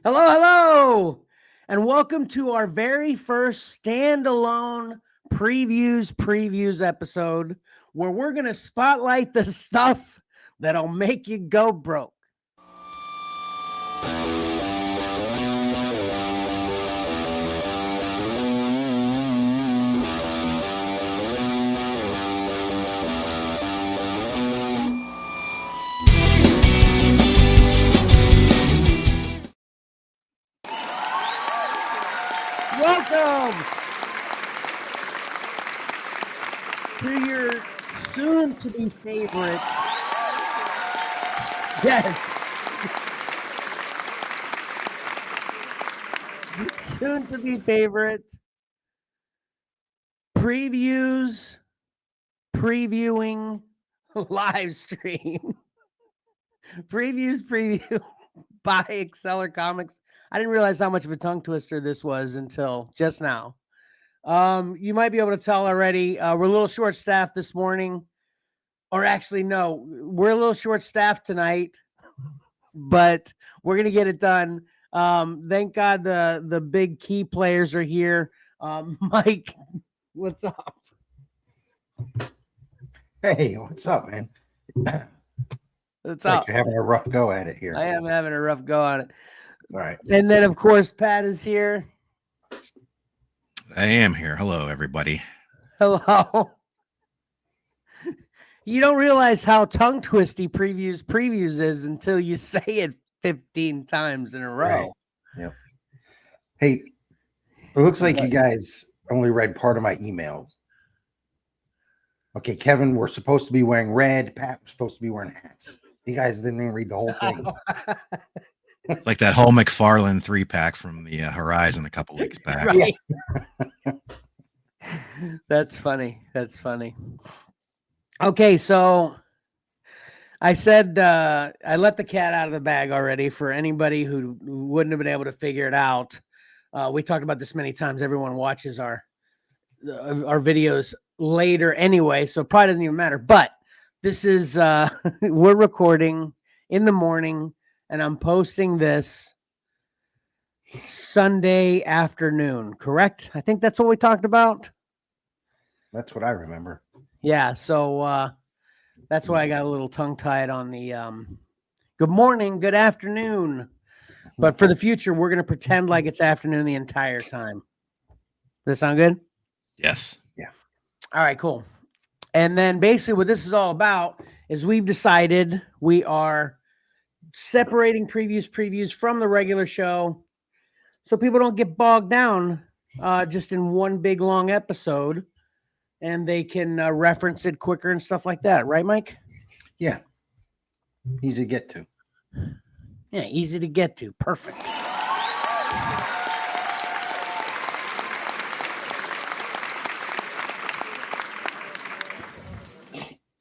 Hello, hello, and welcome to our very first standalone previews episode where we're going to spotlight the stuff that'll make you go broke. Welcome to your soon-to-be favorite. Yes. Soon-to-be favorite previewing live stream. Preview by Xcellar Comics. I didn't realize how much of a tongue twister this was until just now. You might be able to tell already. We're a little short-staffed this morning. Or actually, no, we're a little short-staffed tonight, but we're going to get it done. Thank God the big key players are here. Mike, what's up? Hey, what's up, man? It's like you're having a rough go at it here. I am having a rough go on it. All right. And then, of course, Pat is here. I am here. Hello, everybody. Hello. You don't realize how tongue twisty previews is until you say it 15 times in a row. Right. Yep. Hey, it looks like you guys only read part of my email. Okay, Kevin, we're supposed to be wearing red. Pat, we're supposed to be wearing hats. You guys didn't even read the whole thing. It's like that whole McFarlane 3-pack from the Horizon a couple weeks back. Right. That's funny. That's funny. Okay, so I said I let the cat out of the bag already for anybody who wouldn't have been able to figure it out. We talked about this many times. Everyone watches our videos later anyway, so it probably doesn't even matter. But this is we're recording in the morning, and I'm posting this Sunday afternoon, correct? I think that's what we talked about. That's what I remember. Yeah, so that's why I got a little tongue-tied on the good morning, good afternoon. But for the future, we're going to pretend like it's afternoon the entire time. Does that sound good? Yes. Yeah. All right, cool. And then basically what this is all about is we've decided we are separating previews from the regular show so people don't get bogged down just in one big long episode, and they can reference it quicker and stuff like that. Right, Mike? Yeah. Easy to get to. Yeah, easy to get to. Perfect.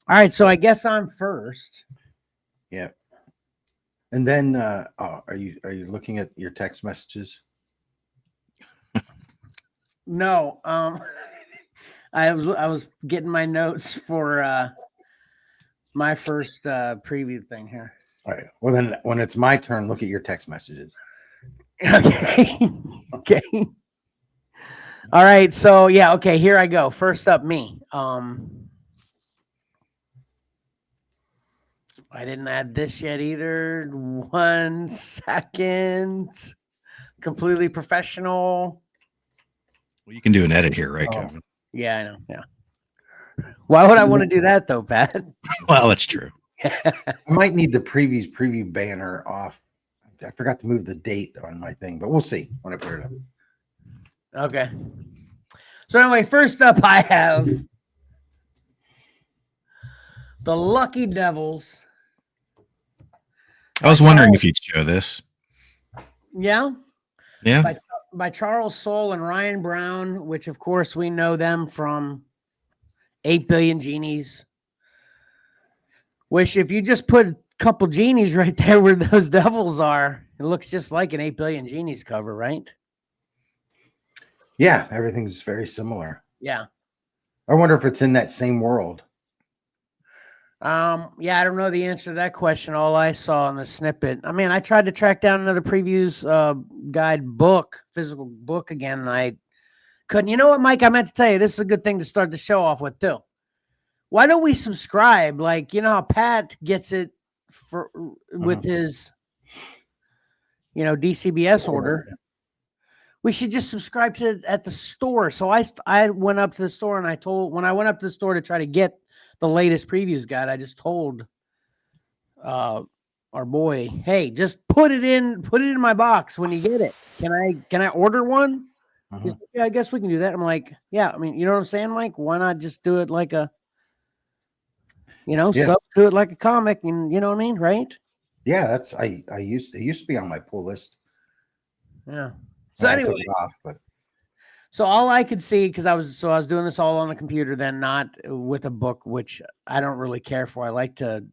All right, so I guess I'm first. Yeah. And then are you looking at your text messages? No, I was getting my notes for my first preview thing here. All right. Well, then when it's my turn, look at your text messages. Okay. Okay. All right. So yeah. Okay. Here I go. First up, me. I didn't add this yet either. 1 second. Completely professional. Well, you can do an edit here, right, Kevin? Yeah, I know. Yeah. Why would I want to do that though, Pat? Well, that's true. I might need the preview banner off. I forgot to move the date on my thing, but we'll see when I put it up. Okay. So anyway, first up I have the Lucky Devils. I was wondering if you'd show this. Yeah? Yeah. By Charles Soule and Ryan Brown, which of course we know them from 8 Billion Genies. Which if you just put a couple genies right there where those devils are, it looks just like an 8 Billion Genies cover, right? Yeah, everything's very similar. Yeah. I wonder if it's in that same world. Yeah, I don't know the answer to that question. All I saw in the snippet. I mean, I tried to track down another previews guide book, physical book again, and I couldn't. You know what, Mike? I meant to tell you, this is a good thing to start the show off with too. Why don't we subscribe? Like, you know how Pat gets it for with his, DCBS order. We should just subscribe to it at the store. So I went up to the store and when I went up to the store to try to get the latest previews guide, I just told our boy, hey, just put it in my box when you get it. Can I order one? He's like, yeah, I guess we can do that. I'm like, yeah, I mean, you know what I'm saying, Mike? Why not just do it like a sub to it like a comic, and you know what I mean, right? Yeah, it used to be on my pull list. Yeah. So anyway, I took it off, but so all I could see, because I was doing this all on the computer, then not with a book, which I don't really care for. I like to.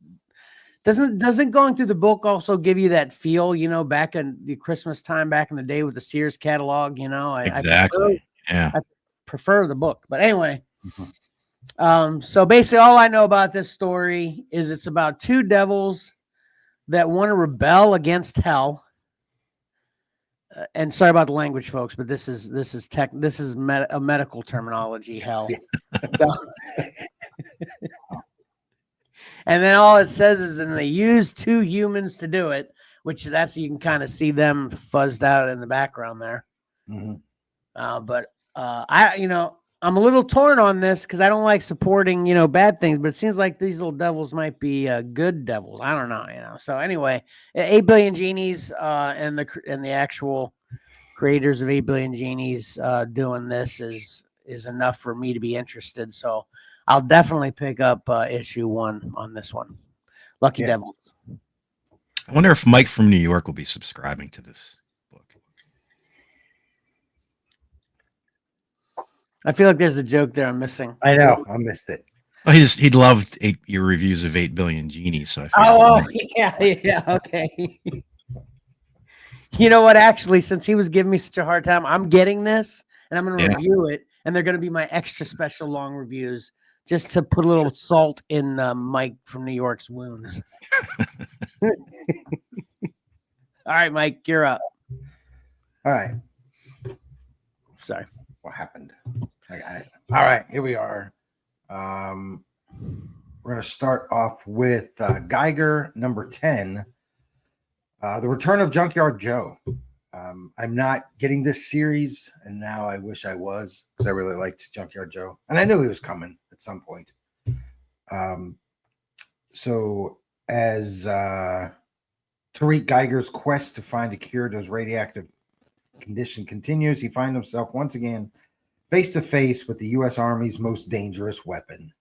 Doesn't going through the book also give you that feel, back in the Christmas time, back in the day with the Sears catalog, Exactly. I prefer the book. But anyway, so basically all I know about this story is it's about two devils that want to rebel against hell. And sorry about the language, folks, but this is a medical terminology, hell. And then all it says is, and they use two humans to do it, which you can kind of see them fuzzed out in the background there. But I'm a little torn on this because I don't like supporting, bad things, but it seems like these little devils might be good devils. I don't know, So anyway, 8 Billion Genies and the actual creators of 8 Billion Genies doing this is enough for me to be interested. So I'll definitely pick up issue 1 on this one. Lucky Devils. I wonder if Mike from New York will be subscribing to this book. I feel like there's a joke there I'm missing. I know. I missed it. Oh, he loved your reviews of 8 Billion Genies. So yeah. Okay. You know what? Actually, since he was giving me such a hard time, I'm getting this and I'm going to review it. And they're going to be my extra special long reviews just to put a little salt in Mike from New York's wounds. All right, Mike, you're up. All right. Sorry. What happened? I got it. All right, here we are. We're going to start off with Geiger number 10, The Return of Junkyard Joe. I'm not getting this series, and now I wish I was, because I really liked Junkyard Joe, and I knew he was coming at some point. So as Tariq Geiger's quest to find a cure to his radioactive condition continues, he finds himself once again face to face with the U.S. Army's most dangerous weapon.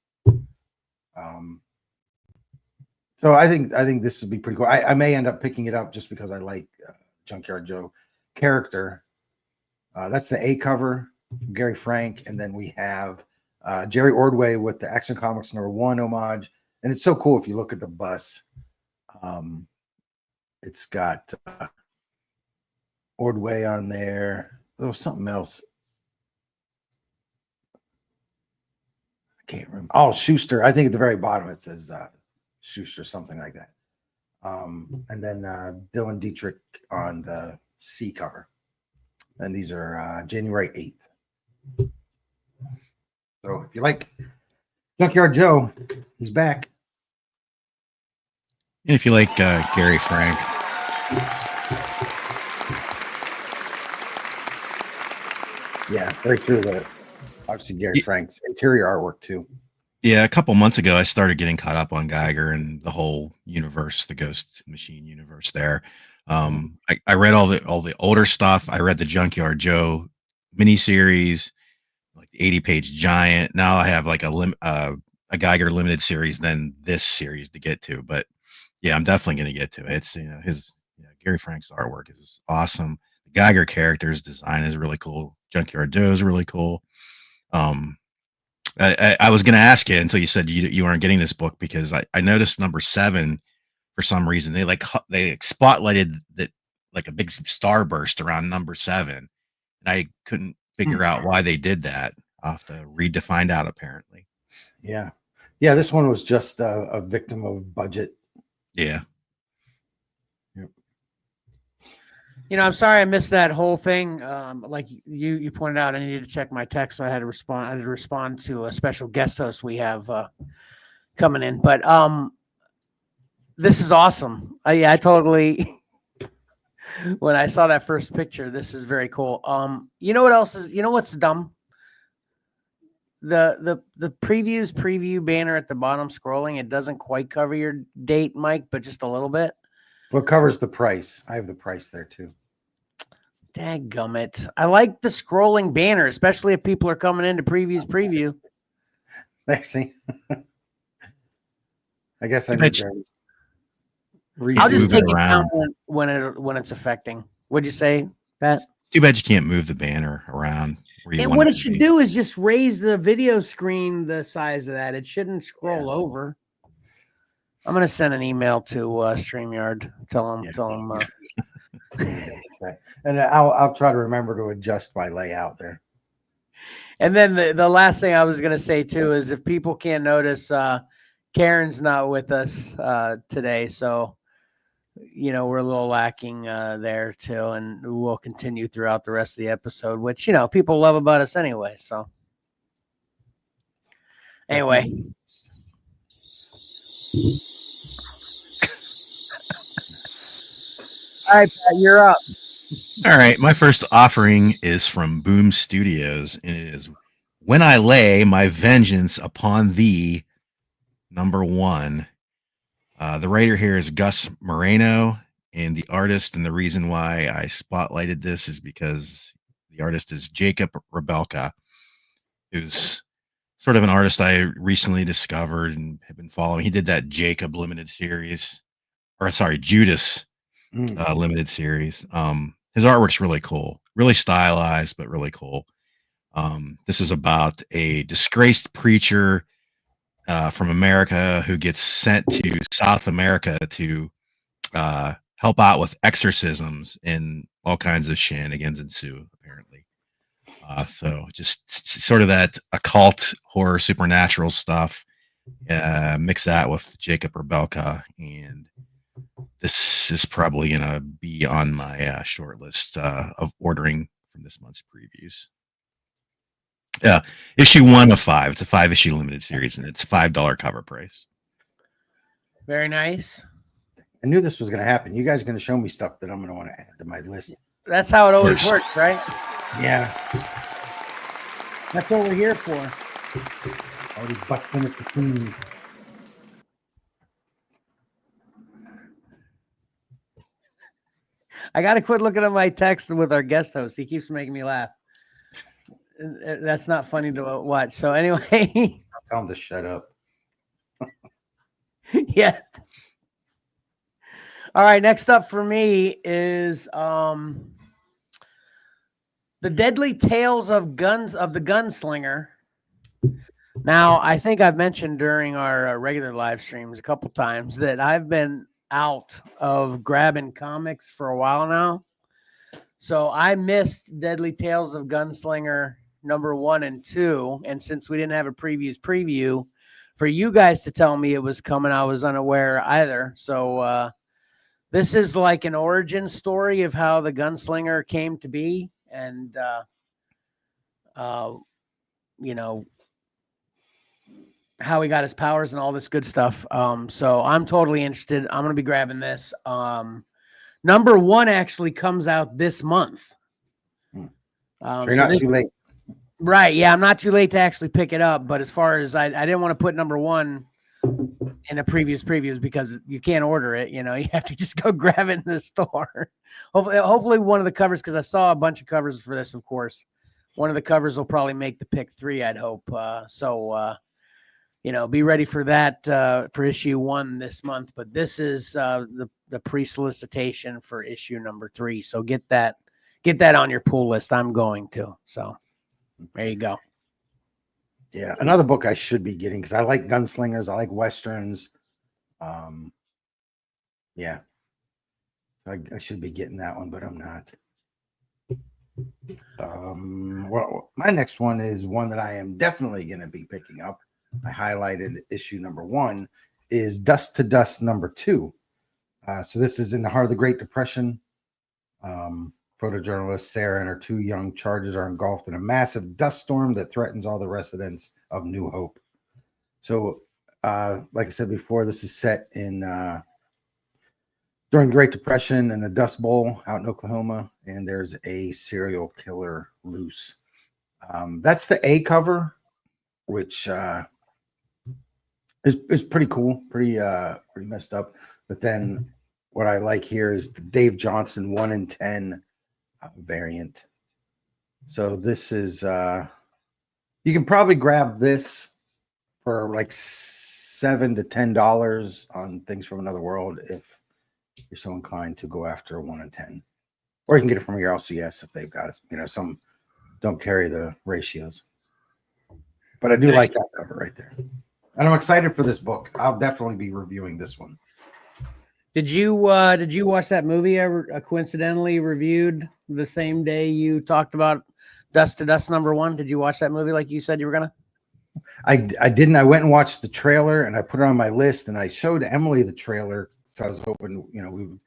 So I think this would be pretty cool. I may end up picking it up just because I like Junkyard Joe character. That's the A cover, Gary Frank, and then we have Jerry Ordway with the Action Comics #1 homage. And it's so cool if you look at the bus. It's got Ordway on there. There was something else. I can't remember. Oh, Schuster. I think at the very bottom it says Schuster, something like that. And then Dylan Dietrich on the C cover. And these are January 8th. So if you like Junkyard Joe, he's back. And if you like Gary Frank. Yeah, very true. Obviously, Gary Frank's interior artwork too. Yeah, a couple months ago, I started getting caught up on Geiger and the whole universe, the Ghost Machine universe. There, I read all the older stuff. I read the Junkyard Joe miniseries, like the 80-page giant. Now I have like a Geiger limited series, then this series to get to. But yeah, I'm definitely going to get to it. It's Gary Frank's artwork is awesome. The Geiger character's design is really cool. Junkyard Joe is really cool. I was going to ask you until you said you weren't getting this book, because I noticed number 7 for some reason they spotlighted that like a big starburst around number 7, and I couldn't figure out why they did that. I'll have to read to find out. Apparently, yeah. Yeah, this one was just a victim of budget. Yeah. You know, I'm sorry I missed that whole thing. Like you pointed out, I needed to check my text, so I had to respond. I had to respond to a special guest host we have coming in. But this is awesome. Yeah, I totally. When I saw that first picture, this is very cool. You know what else is? You know what's dumb? The preview banner at the bottom scrolling. It doesn't quite cover your date, Mike, but just a little bit. Well, it covers the price. I have the price there too. Dadgummit. I like the scrolling banner, especially if people are coming into preview. There, see. I guess I You need bet to I'll just Move it take it down around. when it's affecting. What'd you say, Pat? Too bad you can't move the banner around where you And want what it it to should be. do is just raise the video screen the size of that. It shouldn't scroll over. I'm gonna send an email to StreamYard. Tell them. and I'll try to remember to adjust my layout there. And then the last thing I was gonna say too is if people can't notice, Karen's not with us today, so you know we're a little lacking there too, and we'll continue throughout the rest of the episode, which you know people love about us anyway. So anyway. All right, Pat, you're up. All right. My first offering is from Boom Studios, and it is When I Lay My Vengeance Upon Thee, #1. The writer here is Gus Moreno, and the artist, and the reason why I spotlighted this is because the artist is Jacob Rebelka, who's sort of an artist I recently discovered and have been following. He did that Jacob limited series, or sorry, Judas limited series. His artwork's really cool, really stylized, but really cool. This is about a disgraced preacher from America who gets sent to South America to help out with exorcisms, and all kinds of shenanigans ensue, apparently. So just sort of that occult horror supernatural stuff. Mix that with Jacob Rebelka, and this is probably going to be on my short list of ordering from this month's previews. Issue 1 of 5. It's a 5-issue limited series, and it's a $5 cover price. Very nice. I knew this was going to happen. You guys are going to show me stuff that I'm going to want to add to my list. That's how it always works, right? Yeah. That's what we're here for. Already busting at the seams. I got to quit looking at my text with our guest host. He keeps making me laugh. That's not funny to watch. So anyway. I'll tell him to shut up. Yeah. All right. Next up for me is The Deadly Tales of the Gunslinger. Now, I think I've mentioned during our regular live streams a couple times that I've been out of grabbing comics for a while now. So I missed Deadly Tales of Gunslinger #1 and 2. And since we didn't have a preview for you guys to tell me it was coming, I was unaware either. So this is like an origin story of how the Gunslinger came to be, and you know, how he got his powers and all this good stuff. So I'm totally interested. I'm going to be grabbing this. #1 actually comes out this month. So you're not too late. Right. Yeah, I'm not too late to actually pick it up. But as far as I didn't want to put #1 in a previews because you can't order it. You know, you have to just go grab it in the store. Hopefully one of the covers, because I saw a bunch of covers for this, of course. One of the covers will probably make the pick 3, I'd hope. You know, be ready for that for issue 1 this month. But this is the pre-solicitation for issue #3. So get that on your pull list. I'm going to. So there you go. Yeah, another book I should be getting because I like gunslingers. I like westerns. Yeah, so I should be getting that one, but I'm not. Well, my next one is one that I am definitely going to be picking up. I highlighted issue number 1 is Dust to Dust number 2. So this is in the heart of the Great Depression. Photojournalist Sarah and her 2 young charges are engulfed in a massive dust storm that threatens all the residents of New Hope. So, like I said before, this is set in during the Great Depression in the Dust Bowl out in Oklahoma, and there's a serial killer loose. That's the A cover, which is pretty cool, pretty messed up. But then what I like here is the Dave Johnson 1 in 10 variant. So this is you can probably grab this for like $7 to $10 on Things from Another World if you're so inclined to go after a 1 in 10, or you can get it from your LCS if they've got it. You know, some don't carry the ratios, but I do like that cover right there, and I'm excited for this book. I'll definitely be reviewing this one. Did you watch that movie I coincidentally reviewed the same day you talked about Dust to Dust number 1? Did you watch that movie like you said you were gonna? I didn't. I went and watched the trailer and I put it on my list, and I showed Emily the trailer. So I was hoping, you know,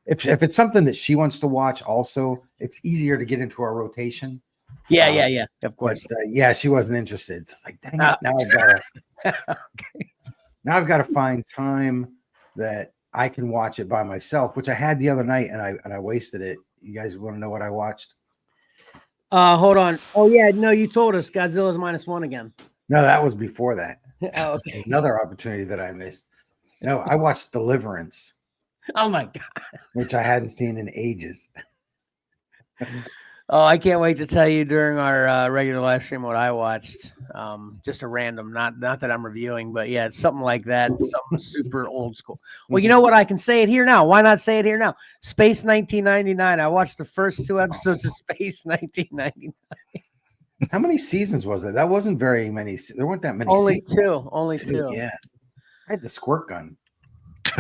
if it's something that she wants to watch also, it's easier to get into our rotation. Yeah, of course. But, yeah, she wasn't interested. So it's like, dang it, now I've got to find time that I can watch it by myself, which I had the other night, and I wasted it. You guys want to know what I watched? Hold on. Oh yeah, no, you told us Godzilla's -1 again. No, that was before that. Oh, okay. Another opportunity that I missed. No, I watched Deliverance. Oh my god. Which I hadn't seen in ages. Oh, I can't wait to tell you during our regular live stream what I watched. Just a random, not that I'm reviewing, but yeah, it's something like that. Something super old school. Well, you know what? I can say it here now. Why not say it here now? Space 1999. I watched the first 2 episodes of Space 1999. How many seasons was it? That wasn't very many. There weren't that many. Only seasons. 2. Only 2. Yeah. I had the squirt gun.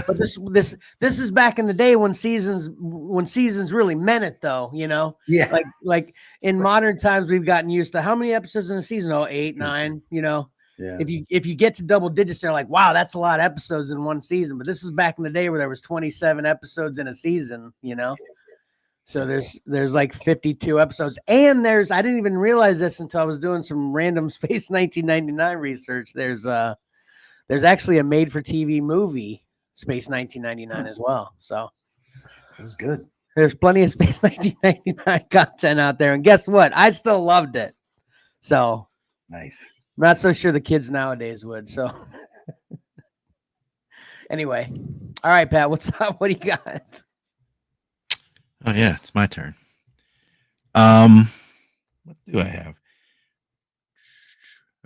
But this is back in the day when seasons really meant it, though, you know. Yeah. Like in modern times, we've gotten used to how many episodes in a season? Oh, 8, 9. You know. Yeah. If you get to double digits, they're like, wow, that's a lot of episodes in one season. But this is back in the day where there was 27 episodes in a season. You know. So there's like 52 episodes, and I didn't even realize this until I was doing some random Space 1999 research. There's actually a made-for-TV movie, Space 1999, as well. So it was good. There's plenty of Space 1999 content out there, and guess what? I still loved it. So nice. I'm not so sure the kids nowadays would. So anyway, all right, Pat, what's up? What do you got? Oh yeah, it's my turn. What do I have?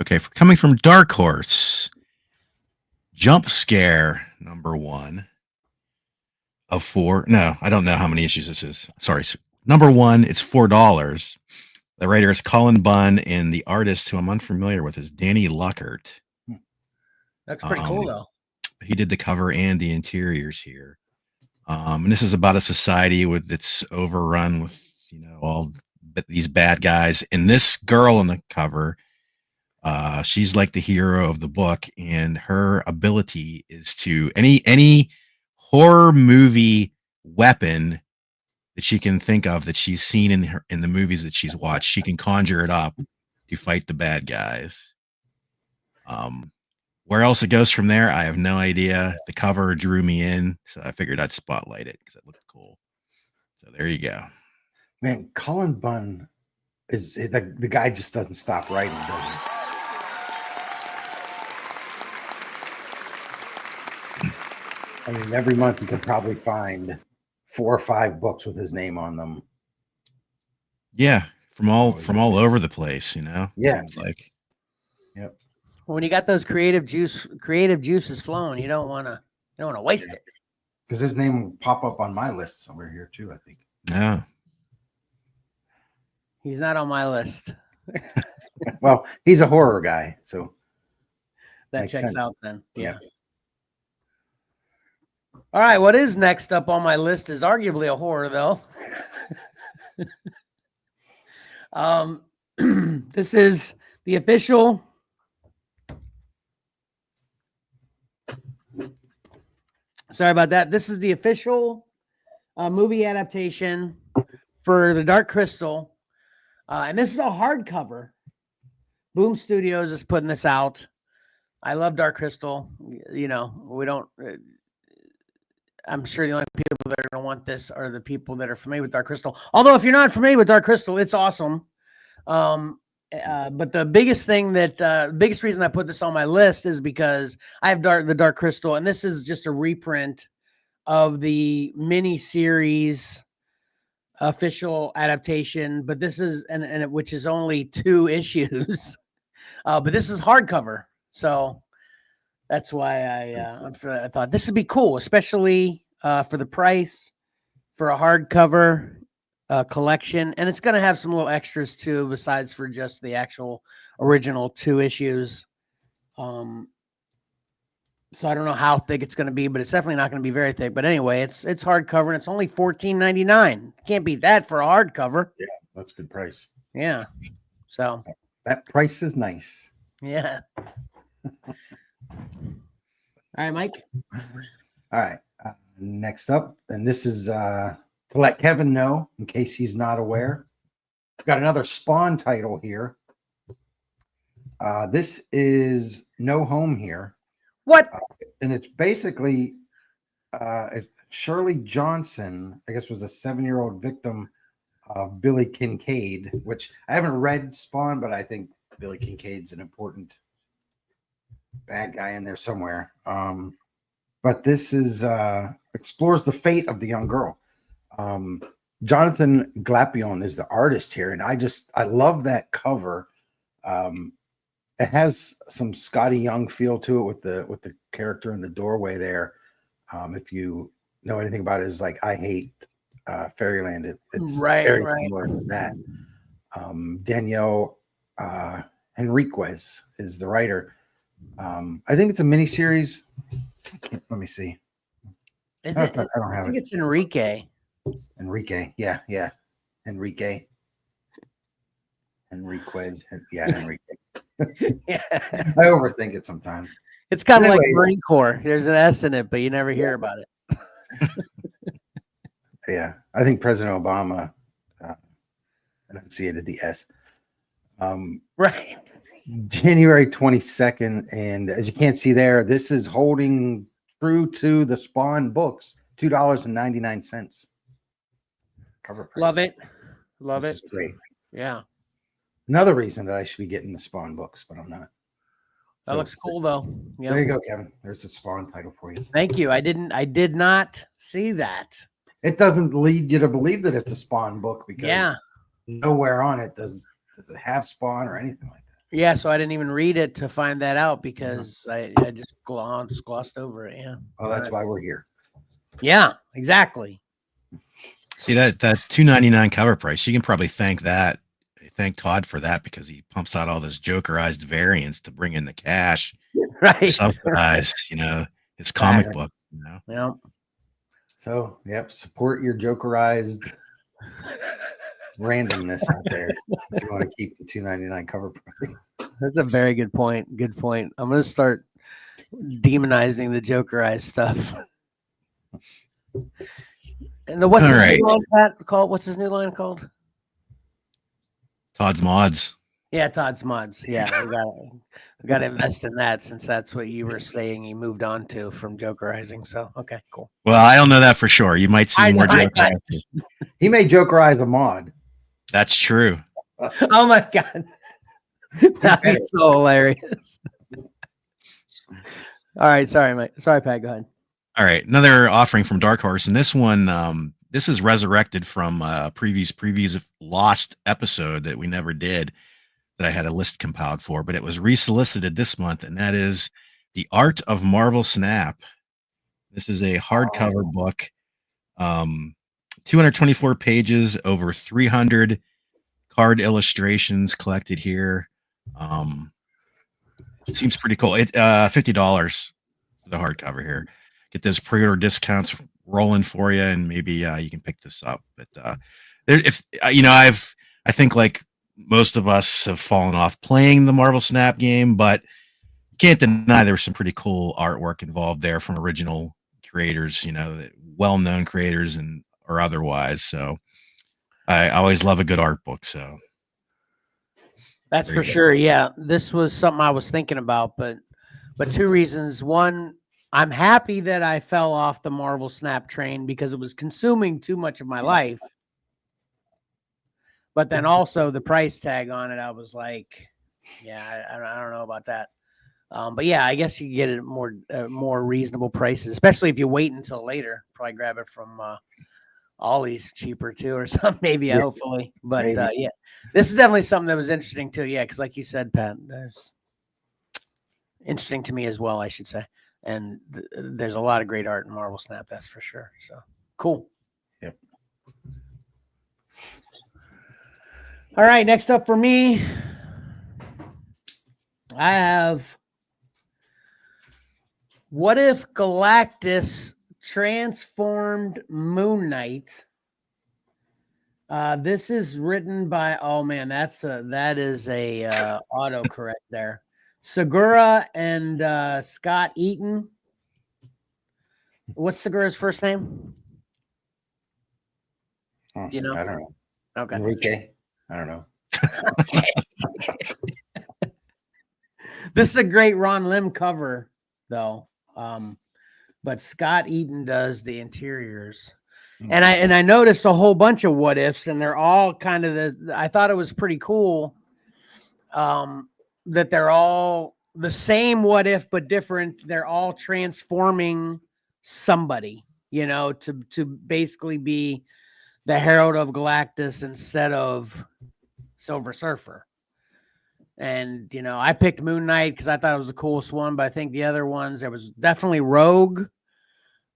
Okay, coming from Dark Horse, Jump Scare number 1 of 4. No, I don't know how many issues this is. Sorry, number 1. It's $4. The writer is Colin Bunn, and the artist, who I'm unfamiliar with, is Danny Luckert. That's pretty cool, though. He did the cover and the interiors here. And this is about a society that's overrun with, you know, all these bad guys. And this girl on the cover, she's like the hero of the book, and her ability is to any horror movie weapon that she can think of that she's seen in the movies that she's watched, she can conjure it up to fight the bad guys. Where else it goes from there, I have no idea. The cover drew me in, so I figured I'd spotlight it because it looked cool. So there you go. Man, Colin Bunn is the guy just doesn't stop writing, does he? I mean, every month you can probably find 4 or 5 books with his name on them. Yeah, from all over the place, you know. Yeah, seems like. Yep. When you got those creative juices flowing, you don't want to waste it. Because his name will pop up on my list somewhere here too, I think. Yeah. He's not on my list. Well, he's a horror guy, so that checks sense. out then. Yeah. All right, what is next up on my list is arguably a horror, though. This is the official Sorry about that. This is the official movie adaptation for The Dark Crystal. And this is a hardcover. Boom Studios is putting this out. I love Dark Crystal. You know, we don't. I'm sure the only people that are going to want this are the people that are familiar with Dark Crystal. Although, if you're not familiar with Dark Crystal, it's awesome. But the biggest thing that, biggest reason I put this on my list is because I have the Dark Crystal, and this is just a reprint of the mini series official adaptation. But this is, which is only 2 issues. But this is hardcover, so that's why I thought this would be cool, especially for the price for a hardcover collection, and it's going to have some little extras too, besides for just the actual original 2 issues. So I don't know how thick it's going to be, but it's definitely not going to be very thick. But anyway, it's hardcover, and it's only $14.99. Can't beat that for a hardcover. Yeah, that's a good price. Yeah. So that price is nice. Yeah. All right, Mike. All right. Next up, and this is to let Kevin know, in case he's not aware, I've got another Spawn title here. This is No Home Here. What? And it's basically it's Shirley Johnson, I guess, was a 7-year-old victim of Billy Kincaid, which I haven't read Spawn, but I think Billy Kincaid's an important bad guy in there somewhere. But this is explores the fate of the young girl. Jonathan Glapion is the artist here, and I love that cover. It has some Scotty Young feel to it with the character in the doorway there. If you know anything about it, is like I Hate Fairyland. It's very similar to that. Danielle Henriquez is the writer. I think it's a miniseries. Let me see. I don't have it. It's Enrique. Yeah. Enriquez. Yeah, Enrique. Yeah. I overthink it sometimes. It's kind of like Marine Corps. There's an S in it, but you never hear about it. Yeah, I think President Obama enunciated the S. Right. January 22nd, and as you can't see there, this is holding true to the Spawn books, $2.99. Cover price. Love it. Love it. Great. Yeah. Another reason that I should be getting the Spawn books, but I'm not. That looks cool though. Yeah. There you go, Kevin. There's the Spawn title for you. Thank you. I did not see that. It doesn't lead you to believe that it's a Spawn book because nowhere on it does it have Spawn or anything like that. Yeah, so I didn't even read it to find that out because I just glossed over it. Yeah. Oh, that's why we're here. Yeah, exactly. See that $2.99 cover price. You can probably thank Todd for that because he pumps out all this Jokerized variants to bring in the cash, right? Subsidize, his comic book. Yeah. So, support your Jokerized randomness out there if you want to keep the $2.99 cover price. That's a very good point. Good point. I'm going to start demonizing the Jokerized stuff. And what's his new line called? What's his new line called? Todd's Mods. Yeah, Todd's Mods. Yeah, we got to invest in that since that's what you were saying he moved on to from Jokerizing. So, okay, cool. Well, I don't know that for sure. You might see more Jokerizing. He may Jokerize a mod. That's true. Oh my God. That's so hilarious. All right. Sorry, Mike. Sorry, Pat. Go ahead. All right. Another offering from Dark Horse. And this one, this is resurrected from a previous lost episode that we never did that I had a list compiled for, but it was resolicited this month. And that is The Art of Marvel Snap. This is a hardcover book. 224 pages, over 300 card illustrations collected here. It seems pretty cool. It $50 for the hardcover here. Get those pre-order discounts rolling for you, and maybe you can pick this up. But I think like most of us have fallen off playing the Marvel Snap game, but you can't deny there was some pretty cool artwork involved there from original creators, well-known creators and or otherwise. So I always love a good art book. So That's there for you go. sure. Yeah, this was something I was thinking about, but two reasons. One, I'm happy that I fell off the Marvel Snap train because it was consuming too much of my life. But then also the price tag on it, I was like, yeah, I don't know about that. But yeah, I guess you can get it more reasonable prices, especially if you wait until later. Probably grab it from Ollie's cheaper too, or something. Maybe, Yeah, hopefully. But maybe. yeah, this is definitely something that was interesting too. Yeah, because like you said, Pat, there's interesting to me as well, I should say. And there's a lot of great art in Marvel Snap, that's for sure. So cool. Yep. All right, next up for me, I have What If Galactus Transformed Moon Knight? This is written by, oh man, that is a autocorrect there. Segura and Scott Eaton. What's Segura's first name? Do you know? I don't know. Okay. Enrique. I don't know. Okay. This is a great Ron Lim cover, though. But Scott Eaton does the interiors. And I noticed a whole bunch of what ifs, and they're all kind of I thought it was pretty cool that they're all the same what if but different. They're all transforming somebody, to basically be the Herald of Galactus instead of Silver Surfer. And I picked Moon Knight because I thought it was the coolest one, but I think the other ones, there was definitely Rogue.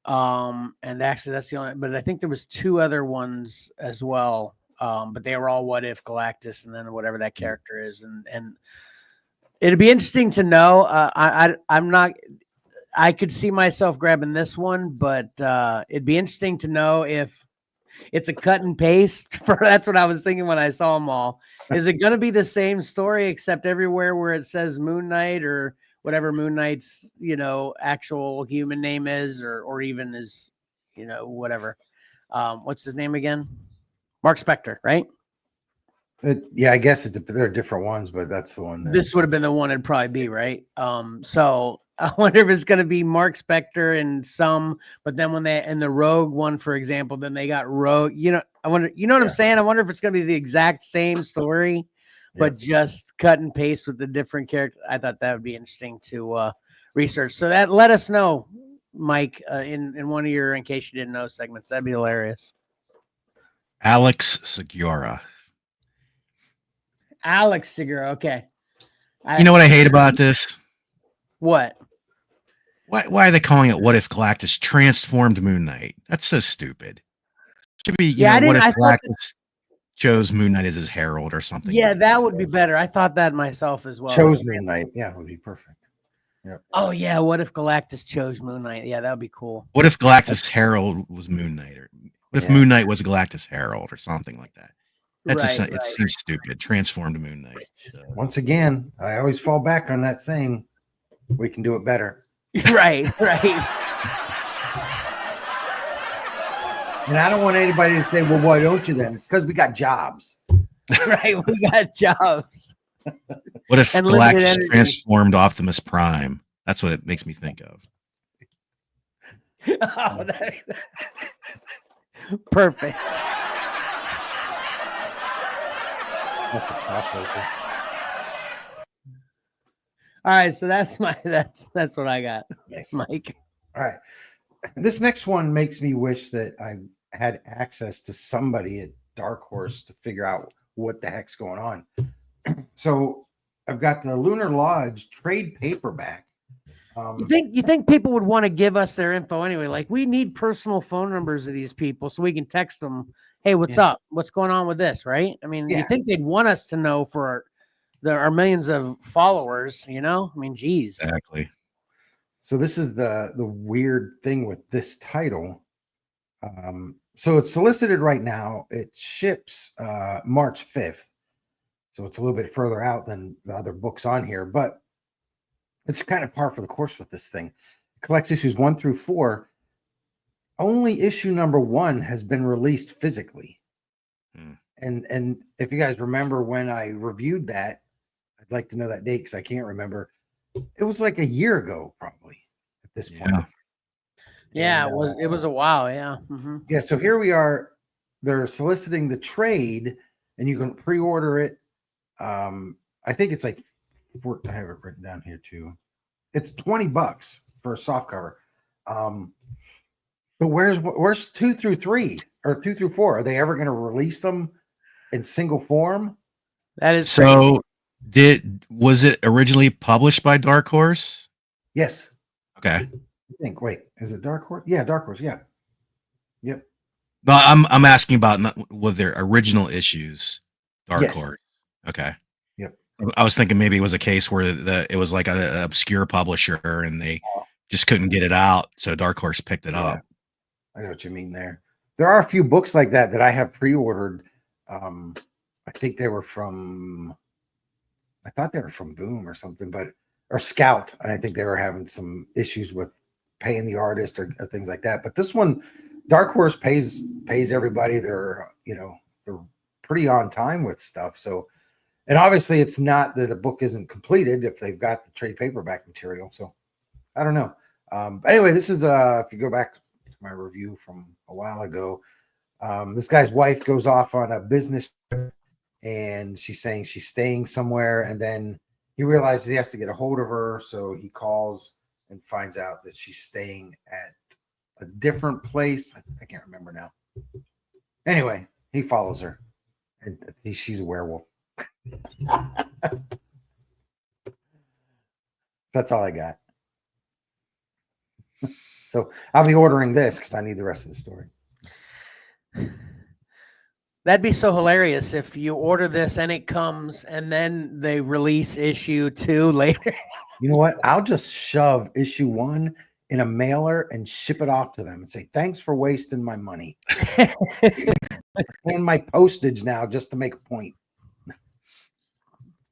And actually that's the only, but I think there was two other ones as well. But they were all what if Galactus and then whatever that character is. And it'd be interesting to know. I could see myself grabbing this one, but it'd be interesting to know if it's a cut and paste that's what I was thinking when I saw them all. Is it going to be the same story except everywhere where it says Moon Knight or whatever Moon Knight's, actual human name is, or even his, whatever. What's his name again? Mark Spector, right? Yeah, I guess they're different ones, but that's the one. This would have been the one it'd probably be, right? So I wonder if it's going to be Mark Spector and some, but then when they, in the Rogue one, for example, then they got Rogue, I wonder, what I'm saying? I wonder if it's going to be the exact same story, but just cut and paste with the different character. I thought that would be interesting to research. So that let us know, Mike, in one of your, in case you didn't know, segments. That'd be hilarious. Alex Segura. Alex Segura. Okay. You know what I hate about this? What? Why are they calling it What If Galactus Transformed Moon Knight? That's so stupid. It should be, what if Galactus chose Moon Knight as his herald or something? Yeah, that would be better. I thought that myself as well. Chose Moon Knight. Yeah, it would be perfect. Yep. Oh, yeah. What if Galactus chose Moon Knight? Yeah, that would be cool. What if Galactus Herald was Moon Knight? Or what if Moon Knight was Galactus Herald or something like that? That it seems stupid. Transformed Moon Knight. Once again, I always fall back on that saying, we can do it better. Right. And I don't want anybody to say, well, why don't you then? It's because we got jobs. Right, we got jobs. What if Galactus transformed Optimus Prime? That's what it makes me think of. Oh, perfect. That's a crossover. All right, so that's what I got. Nice. Mike. All right. This next one makes me wish that I had access to somebody at Dark Horse to figure out what the heck's going on. So I've got the Lunar Lodge trade paperback. You think people would want to give us their info anyway? Like, we need personal phone numbers of these people so we can text them, hey, what's up? What's going on with this, right? I mean, you think they'd want us to know for our millions of followers, I mean, geez. Exactly. So this is the weird thing with this title. So it's solicited right now. It ships March 5th. So it's a little bit further out than the other books on here, but it's kind of par for the course with this thing. It collects issues 1 through 4. only issue number 1 has been released physically. Hmm. And if you guys remember when I reviewed that, I'd like to know that date because I can't remember. It was like a year ago, probably at this point. Yeah, And, it was a while. Yeah. yeah. So here we are. They're soliciting the trade, and you can pre-order it. I think it's like I have it written down here too. It's $20 for a soft cover. But where's 2 through 3 or 2 through 4? Are they ever going to release them in single form? That is crazy. So was it originally published by Dark Horse? Yes. Okay. I think. Wait, is it Dark Horse? Yeah, Dark Horse. Yeah. Yep. No, I'm asking about with their original issues, Dark Yes. Horse. Okay. Yep. I was thinking maybe it was a case where it was like an obscure publisher and they just couldn't get it out, so Dark Horse picked it up. I know what you mean there. There are a few books like that I have pre-ordered. I think they were from, I thought they were from Boom or something, or Scout. And I think they were having some issues with paying the artist or things like that. But this one, Dark Horse pays everybody. They're pretty on time with stuff. So, and obviously it's not that a book isn't completed if they've got the trade paperback material. So I don't know. But anyway, this is if you go back to my review from a while ago, this guy's wife goes off on a business trip and she's saying she's staying somewhere, and then he realizes he has to get a hold of her, so he calls and finds out that she's staying at a different place. I can't remember now. Anyway, he follows her, and she's a werewolf. That's all I got. So I'll be ordering this because I need the rest of the story. That'd be so hilarious if you order this and it comes and then they release issue 2 later. You know what? I'll just shove issue 1 in a mailer and ship it off to them and say, thanks for wasting my money and my postage now just to make a point.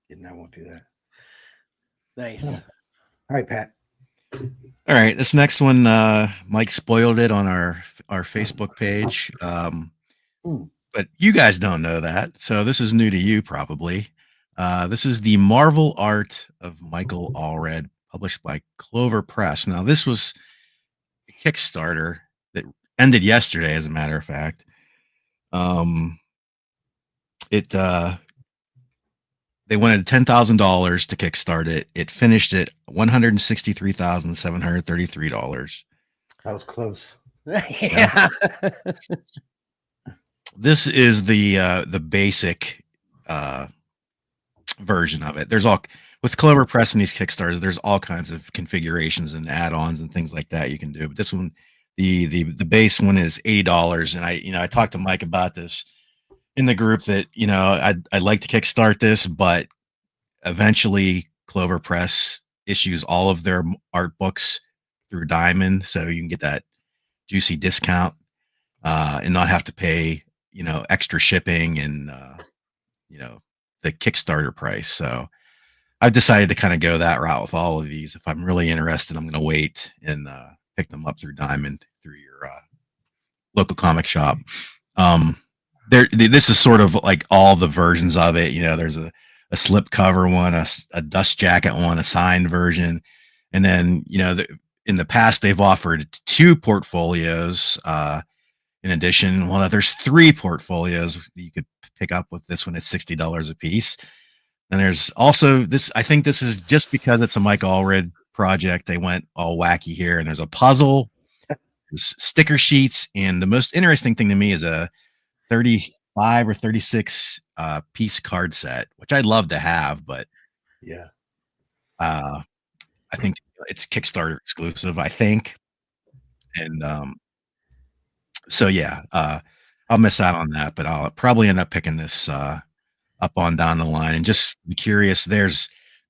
And I won't do that. Nice. All right, Pat. All right, this next one, Mike spoiled it on our Facebook page, but you guys don't know that, so this is new to you probably. This is the Marvel art of Michael Allred, published by Clover Press. Now, this was a Kickstarter that ended yesterday, as a matter of fact. They wanted $10,000 to kickstart it. It finished at $163,733. That was close. Yeah. This is the basic version of it. There's all with Clover Press and these Kickstarters. There's all kinds of configurations and add-ons and things like that you can do. But this one, the base one is $80. And I talked to Mike about this in the group that I'd like to kickstart this, but eventually Clover Press issues all of their art books through Diamond, so you can get that juicy discount and not have to pay extra shipping and the Kickstarter price. So I've decided to kind of go that route with all of these. If I'm really interested, I'm going to wait and pick them up through Diamond through your local comic shop. This is sort of like all the versions of it. There's a slip cover one, a dust jacket one, a signed version, and then in the past they've offered 2 portfolios. In addition, well, there's 3 portfolios that you could pick up with this one at $60 a piece. And there's also this. I think this is just because it's a Mike Allred project. They went all wacky here, and there's a puzzle, there's sticker sheets, and the most interesting thing to me is a 35 or 36 piece card set, which I'd love to have, but yeah, I think it's Kickstarter exclusive, I think. And so yeah, I'll miss out on that, but I'll probably end up picking this up on down the line. And just be curious,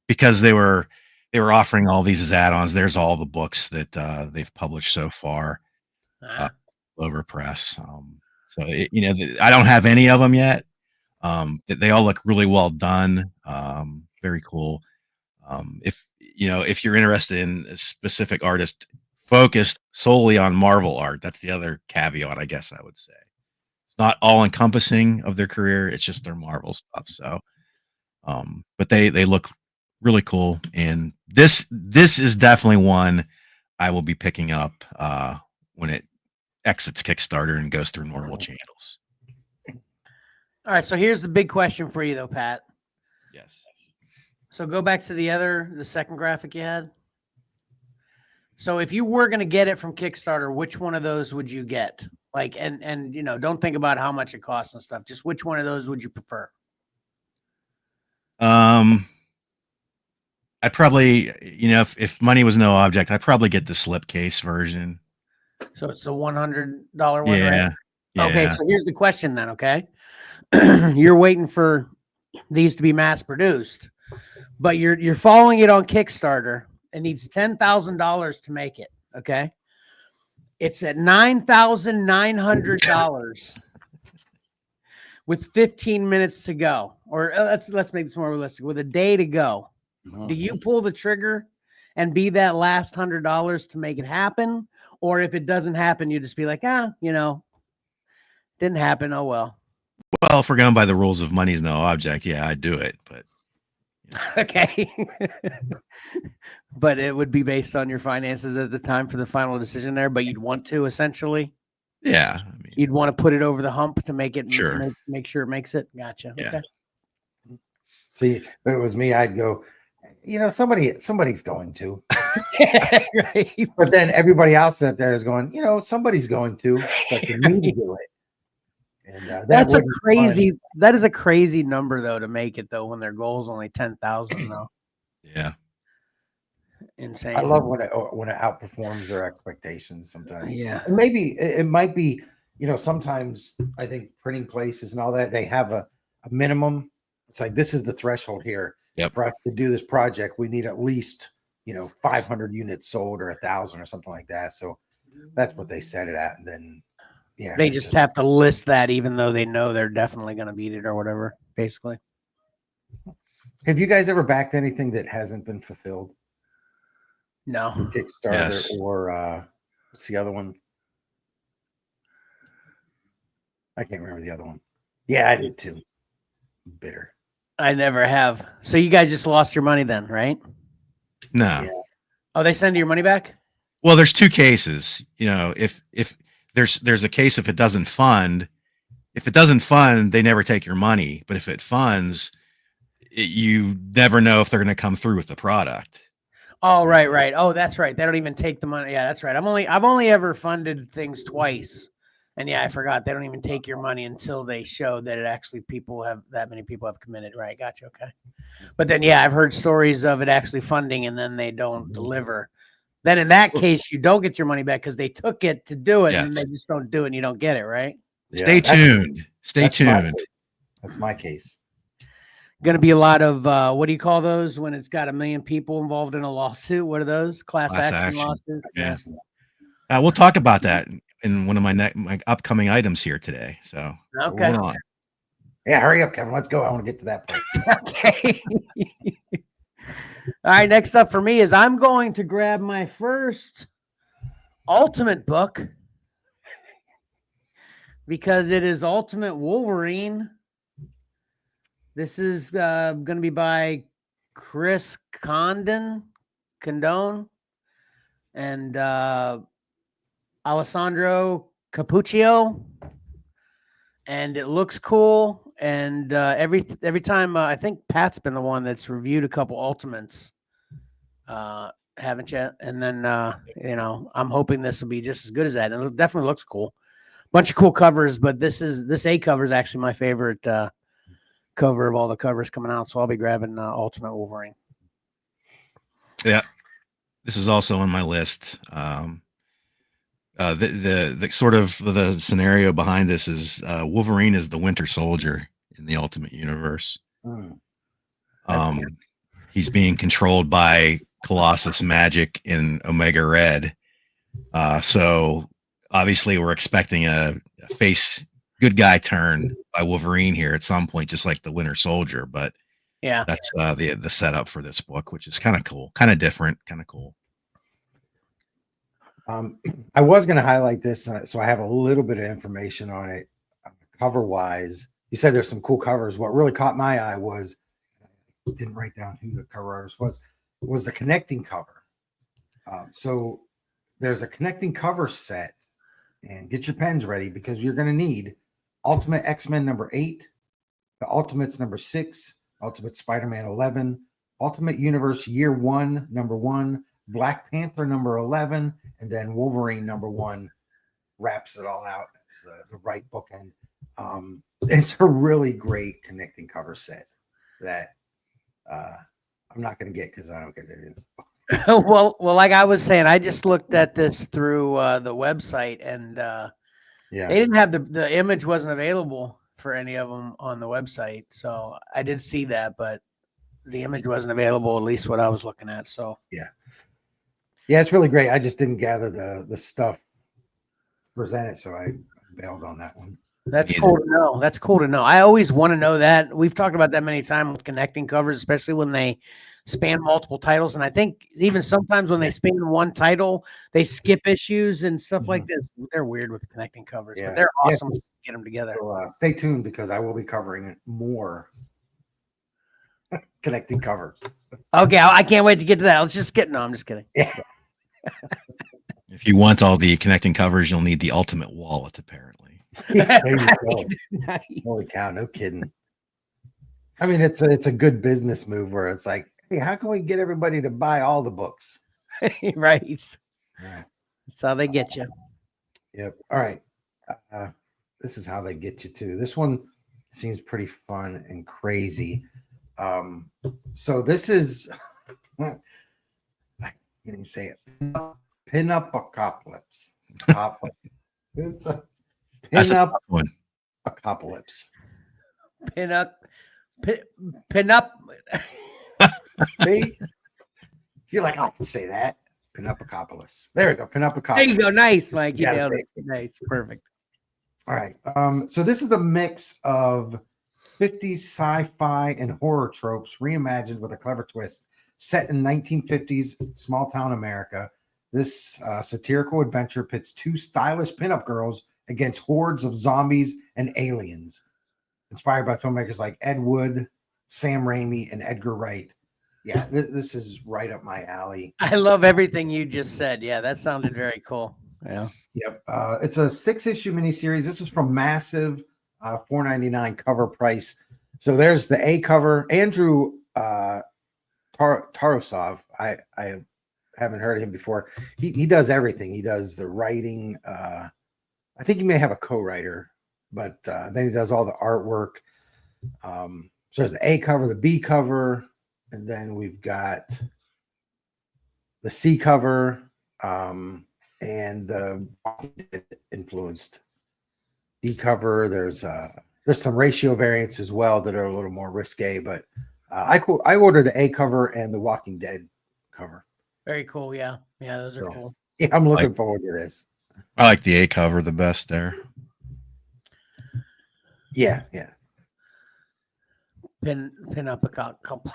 because they were offering all these as add-ons, there's all the books that they've published so far. Clover Press. So I don't have any of them yet. They all look really well done. Very cool. If you're interested in a specific artist focused solely on Marvel art. That's the other caveat, I guess I would say. It's not all encompassing of their career. It's just their Marvel stuff. So, but they look really cool, and this is definitely one I will be picking up when it exits Kickstarter and goes through normal channels. All right, so here's the big question for you, though, Pat. Yes. So go back to the second graphic you had. So if you were going to get it from Kickstarter, which one of those would you get? Like, and you know, don't think about how much it costs and stuff. Just which one of those would you prefer? I probably, you know, if money was no object, I'd probably get the slipcase version. So it's the $100 one, right? Yeah. Okay, so here's the question then, okay? You're waiting for these to be mass produced, but you're following it on Kickstarter. It needs $10,000 to make it, okay? It's at $9,900 with 15 minutes to go. Or let's make this more realistic. With a day to go. Do you pull the trigger and be that last $100 to make it happen? Or if it doesn't happen, you just be like, you know, didn't happen. Oh, well. Well, if we're going by the rules of money's no object, yeah, I'd do it. But okay. But it would be based on your finances at the time for the final decision there, but you'd want to essentially. Yeah. I mean, you'd want to put it over the hump to make it make sure it makes it. Gotcha. Yeah. Okay. See, if it was me, I'd go, you know, somebody's going to. Right. But then everybody else out there is going, you know, somebody's going to expecting me to do it. And that is a crazy number though to make it though when their goal is only 10,000 though. Yeah. Insane. I love when it outperforms their expectations sometimes. Yeah. And maybe it might be, you know, sometimes I think printing places and all that, they have a minimum. It's like, this is the threshold here. Yep. For us to do this project, we need at least, you know, 500 units sold or 1,000 or something like that. So that's what they set it at. And then, yeah, they just have to list that even though they know they're definitely going to beat it or whatever, basically. Have you guys ever backed anything that hasn't been fulfilled? No. Kickstarter or what's the other one? I can't remember the other one. Yeah, I did too. Bitter. I never have. So you guys just lost your money then, right? No. Yeah. Oh, they send your money back? Well, there's two cases. You know, if there's a case if it doesn't fund, they never take your money. But if it funds, you never know if they're going to come through with the product. Oh, right. Oh, that's right. They don't even take the money. Yeah, that's right. I've only ever funded things twice. And yeah, I forgot. They don't even take your money until they show that that many people have committed. Right. Gotcha. Okay. But then, yeah, I've heard stories of it actually funding and then they don't deliver. Then in that case, you don't get your money back because they took it to do it and they just don't do it and you don't get it. Right. Yeah, Stay tuned. Stay tuned. That's my case. Going to be a lot of, what do you call those when it's got 1 million people involved in a lawsuit? What are those? Class action lawsuits? Yeah. We'll talk about that in one of my upcoming items here today. So okay. Hold on. Yeah, hurry up, Kevin. Let's go. I want to get to that point. Okay. All right. Next up for me is I'm going to grab my first Ultimate book because it is Ultimate Wolverine. This is going to be by Chris Condon and Alessandro Capuccio, and it looks cool. And every time I think Pat's been the one that's reviewed a couple Ultimates, haven't you? And then you know, I'm hoping this will be just as good as that. And it definitely looks cool. Bunch of cool covers, but this A cover is actually my favorite cover of all the covers coming out. So I'll be grabbing Ultimate Wolverine. Yeah, this is also on my list. The sort of the scenario behind this is Wolverine is the Winter Soldier in the Ultimate Universe. He's being controlled by Colossus magic in Omega Red. So obviously we're expecting a face good guy turn by Wolverine here at some point, just like the Winter Soldier. But yeah, that's the setup for this book, which is kind of cool, kind of different, kind of cool. I was going to highlight this, so I have a little bit of information on it. Cover wise, you said there's some cool covers. What really caught my eye was, I didn't write down who the cover artist was the connecting cover. So there's a connecting cover set, and get your pens ready because you're going to need Ultimate X-Men number 8, the Ultimates number 6, Ultimate Spider-Man 11, Ultimate Universe Year 1 number 1, Black Panther number 11, and then Wolverine number 1 wraps it all out. It's the right bookend. It's a really great connecting cover set that I'm not going to get because I don't get it in. well, like I was saying, I just looked at this through the website, and Yeah, they didn't have the image wasn't available for any of them on the website. So I did see that, but the image wasn't available, at least what I was looking at. So yeah, it's really great. I just didn't gather the stuff presented, so I bailed on that one. that's cool to know. That's cool to know. I always want to know that. We've talked about that many times with connecting covers, especially when they span multiple titles. And I think even sometimes when they span one title, they skip issues and stuff like this. They're weird with connecting covers, but they're awesome to get them together. So, stay tuned because I will be covering more connecting covers. Okay, I can't wait to get to that. Let's just get. No, I'm just kidding. Yeah. If you want all the connecting covers, you'll need the ultimate wallet, apparently. There you go. Nice. Holy cow, no kidding. I mean, it's a good business move where it's like, hey, how can we get everybody to buy all the books? Right. Yeah. That's how they get you. Yep. All right. This is how they get you too. This one seems pretty fun and crazy. So this is, I can't even say it. Pin-up apocalypse. It's a pin-up one. apocalypse. Pin up. See? You're like, I can say that. Pin-up apocalypse. There we go. Pin-up There apocalypse. you go. Nice, Mike. You Yeah, nailed it. Nice. Perfect. All right. So this is a mix of 50s sci-fi and horror tropes reimagined with a clever twist. Set in 1950s small town America, this satirical adventure pits two stylish pinup girls against hordes of zombies and aliens. Inspired by filmmakers like Ed Wood, Sam Raimi, and Edgar Wright. Yeah, this is right up my alley. I love everything you just said. Yeah, that sounded very cool. Yeah. Yep. It's a 6-issue miniseries. This is from Massive, $4.99 cover price. So there's the A cover. Andrew Tarasov. I haven't heard of him before. He does everything. He does the writing. I think he may have a co-writer, but then he does all the artwork. So there's the A cover, the B cover, and then we've got the C cover. And the influenced D cover. There's some ratio variants as well that are a little more risque, but I ordered the A cover and the Walking Dead cover. Very cool. Yeah. Yeah, those are cool. Yeah, I'm looking forward to this. I like the A cover the best there. Yeah. Pin up a couple.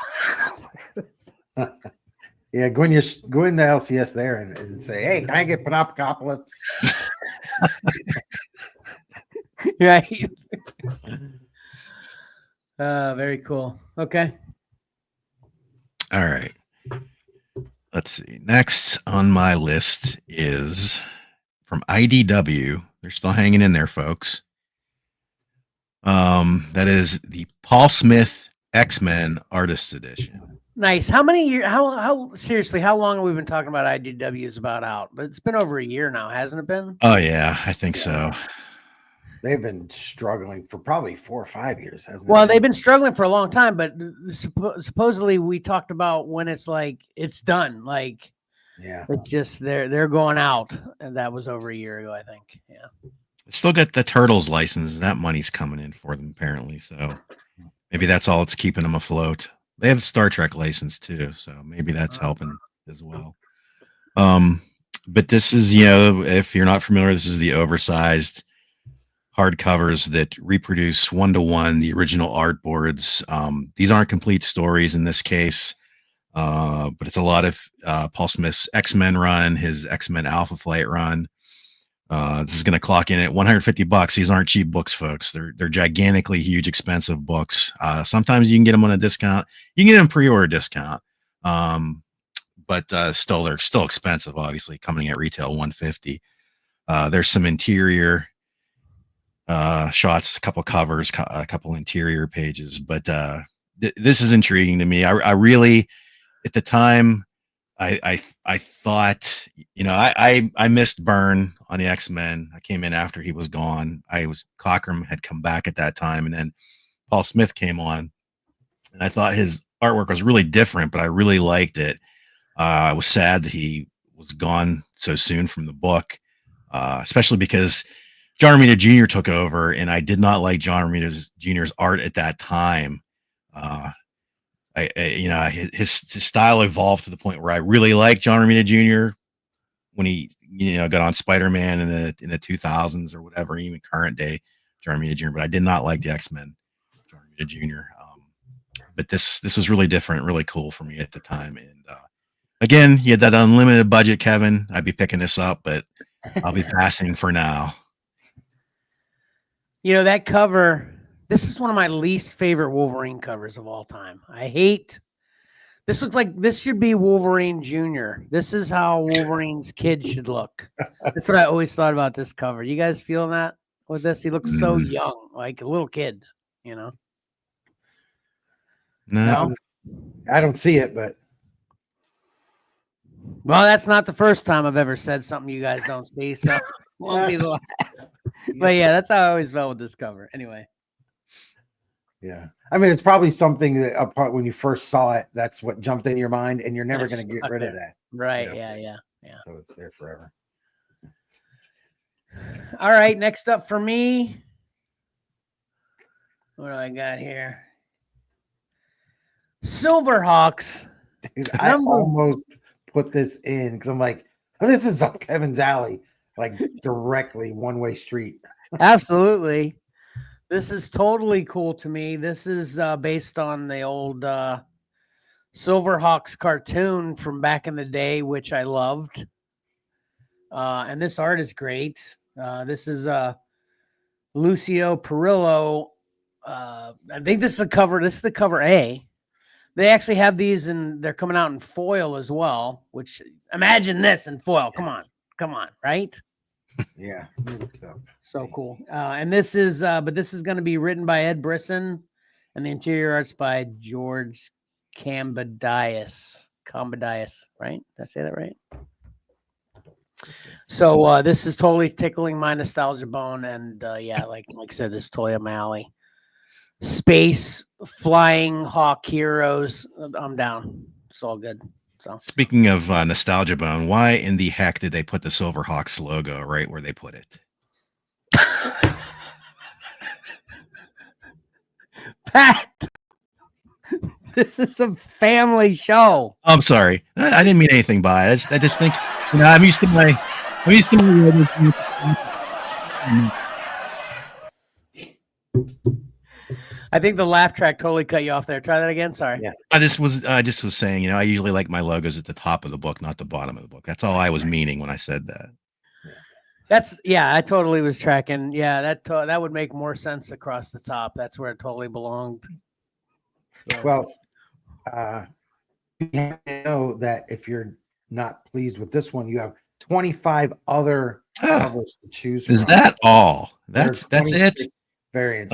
Yeah, go in the LCS there and say, hey, can I get Panopocalypse? Right. Very cool. Okay. All right. Let's see. Next on my list is from IDW. They're still hanging in there, folks. That is the Paul Smith X-Men Artists Edition. Nice. How many years? How seriously? How long have we been talking about IDW's about out? It's been over a year now, hasn't it been? Oh yeah, I think so. They've been struggling for probably 4 or 5 years, hasn't it? Well, they've been struggling for a long time, but supposedly we talked about when it's like it's done. Like, yeah, it's just they're going out, and that was over a year ago, I think. Yeah. They still got the Turtles license. That money's coming in for them apparently. So maybe that's all that's keeping them afloat. They have the Star Trek license too, so maybe that's helping as well. But this is, if you're not familiar, this is the oversized hardcovers that reproduce 1-to-1 the original art boards. These aren't complete stories in this case. But it's a lot of Paul Smith's X-Men run, his X-Men Alpha Flight run. This is going to clock in at $150. These aren't cheap books, folks. They're gigantically huge, expensive books. Sometimes you can get them on a discount. You can get them pre-order discount. But still, they're still expensive, obviously, coming at retail $150. There's some interior shots, a couple covers, a couple interior pages. But this is intriguing to me. I really, at the time, I thought, I missed Byrne on the X-Men. I came in after he was gone. Cockrum had come back at that time, and then Paul Smith came on, and I thought his artwork was really different, but I really liked it. I was sad that he was gone so soon from the book, especially because John Romita Jr. took over, and I did not like John Romita Jr.'s art at that time. His style evolved to the point where I really liked John Romita Jr. when he, got on Spider-Man in the 2000s or whatever, even current day John Romita Jr. But I did not like the X-Men John Romita Jr. But this was really different, really cool for me at the time. And again, you had that unlimited budget, Kevin. I'd be picking this up, but I'll be passing for now. That cover. This is one of my least favorite Wolverine covers of all time. This looks like this should be Wolverine Jr. This is how Wolverine's kid should look. That's what I always thought about this cover. You guys feeling that with this? He looks so young, like a little kid, No? I don't see it, but. Well, that's not the first time I've ever said something you guys don't see, so won't be the last. But yeah, that's how I always felt with this cover. Anyway. Yeah. I mean, it's probably something that when you first saw it, that's what jumped in your mind, and you're never going to get rid of that. Right. Yeah. So it's there forever. All right. Next up for me. What do I got here? Silverhawks. Dude, I almost put this in because I'm like, oh, this is up Kevin's alley, like directly one-way street. Absolutely. This is totally cool to me. This is based on the old Silverhawks cartoon from back in the day, which I loved. And this art is great. This is Lucio Perillo. I think this is the cover. This is the cover A. They actually have these, and they're coming out in foil as well. Which imagine this in foil. Come on, right? Yeah. So cool. And this is, but this is going to be written by Ed Brisson, and the interior art's by George Cambadias, right? Did I say that right? So this is totally tickling my nostalgia bone, and like I said, this is totally up my alley. Space flying hawk heroes. I'm down. It's all good. So speaking of nostalgia bone, why in the heck did they put the Silverhawks logo right where they put it? Pat, this is a family show. I'm sorry, I didn't mean anything by it. I just think I'm used to my. I think the laugh track totally cut you off there. Try that again. Sorry. Yeah. I just was saying, I usually like my logos at the top of the book, not the bottom of the book. That's all I was meaning when I said that. I totally was tracking. Yeah, that would make more sense across the top. That's where it totally belonged. So. Well, you have to know that if you're not pleased with this one, you have 25 other covers to choose from. Is that all? That's it? Variants.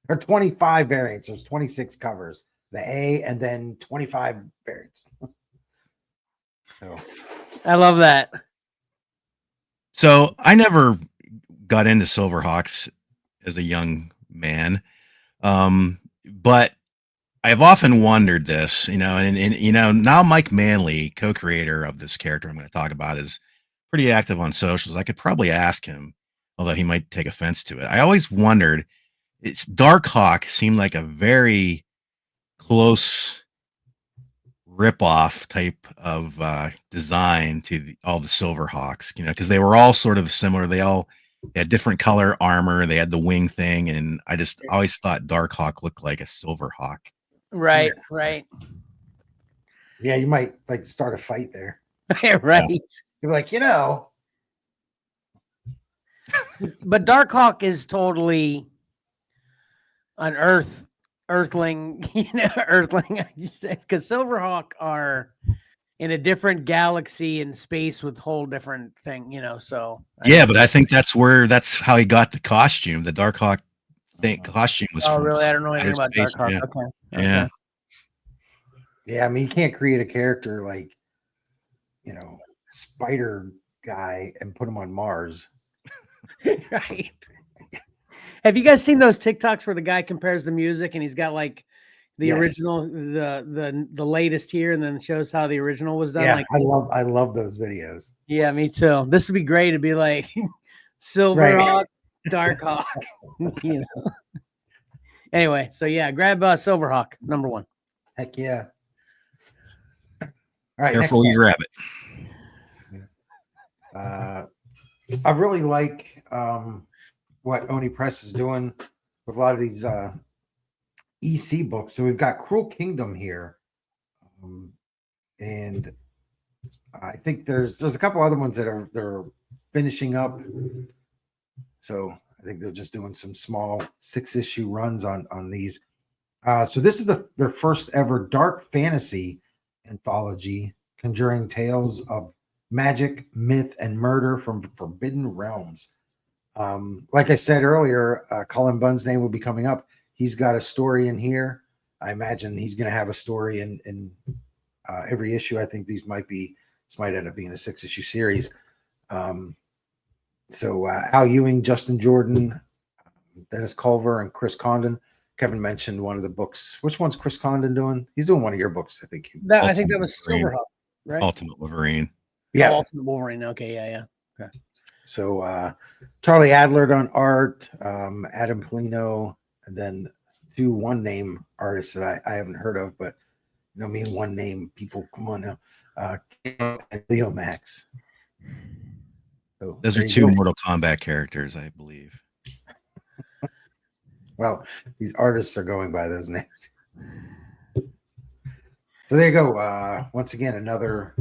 Or 25 variants. There's 26 covers. The A, and then 25 variants. So I love that. So I never got into Silverhawks as a young man, but I've often wondered this, and now Mike Manley, co-creator of this character I'm going to talk about, is pretty active on socials. I could probably ask him, although he might take offense to it. I always wondered, Darkhawk seemed like a very close rip-off type of design to all the Silverhawks, because they were all sort of similar. They all had different color armor. They had the wing thing, and I just always thought Darkhawk looked like a Silverhawk. Right, right, Yeah, you might like start a fight there. right. You're like, you know, But Darkhawk is totally an Earthling, Earthling. Because Silverhawk are in a different galaxy in space with whole different thing, So Yeah, but I think that's how he got the costume. The Darkhawk costume was Oh, from really? I don't know outer anything about space. Darkhawk. Yeah. Okay. Yeah. yeah, I mean, you can't create a character like, Spider Guy and put him on Mars. Right. Have you guys seen those TikToks where the guy compares the music and he's got like the Yes. original, the latest here, and then shows how the original was done? Yeah, Like, I love those videos. yeah, me too. This would be great to be like Silverhawk, Darkhawk. Anyway, so yeah, grab Silverhawk #1. Heck yeah. All right, Careful where you grab it. I really like what Oni Press is doing with a lot of these EC books. So we've got Cruel Kingdom here, and I think there's a couple other ones that they're finishing up. So I think they're just doing some small 6-issue runs on these. So this is their first ever dark fantasy anthology, conjuring tales of magic, myth, and murder from forbidden realms. Like I said earlier, Colin Bunn's name will be coming up. He's got a story in here. I imagine he's going to have a story in every issue. I think this might end up being a 6-issue series. So Al Ewing, Justin Jordan, Dennis Culver, and Chris Condon. Kevin mentioned one of the books. Which one's Chris Condon doing? He's doing one of your books, I think. I think that was Silverhawk, right? Ultimate Wolverine. Yeah. Oh, Ultimate Wolverine. Okay, yeah. Okay. So Charlie Adler on art, Adam Polino, and then 2 one-name artists that I haven't heard of, but me and one-name people, come on now. And Leo Max. So those are 2 Mortal Kombat characters, I believe. Well, these artists are going by those names. So there you go. Once again, another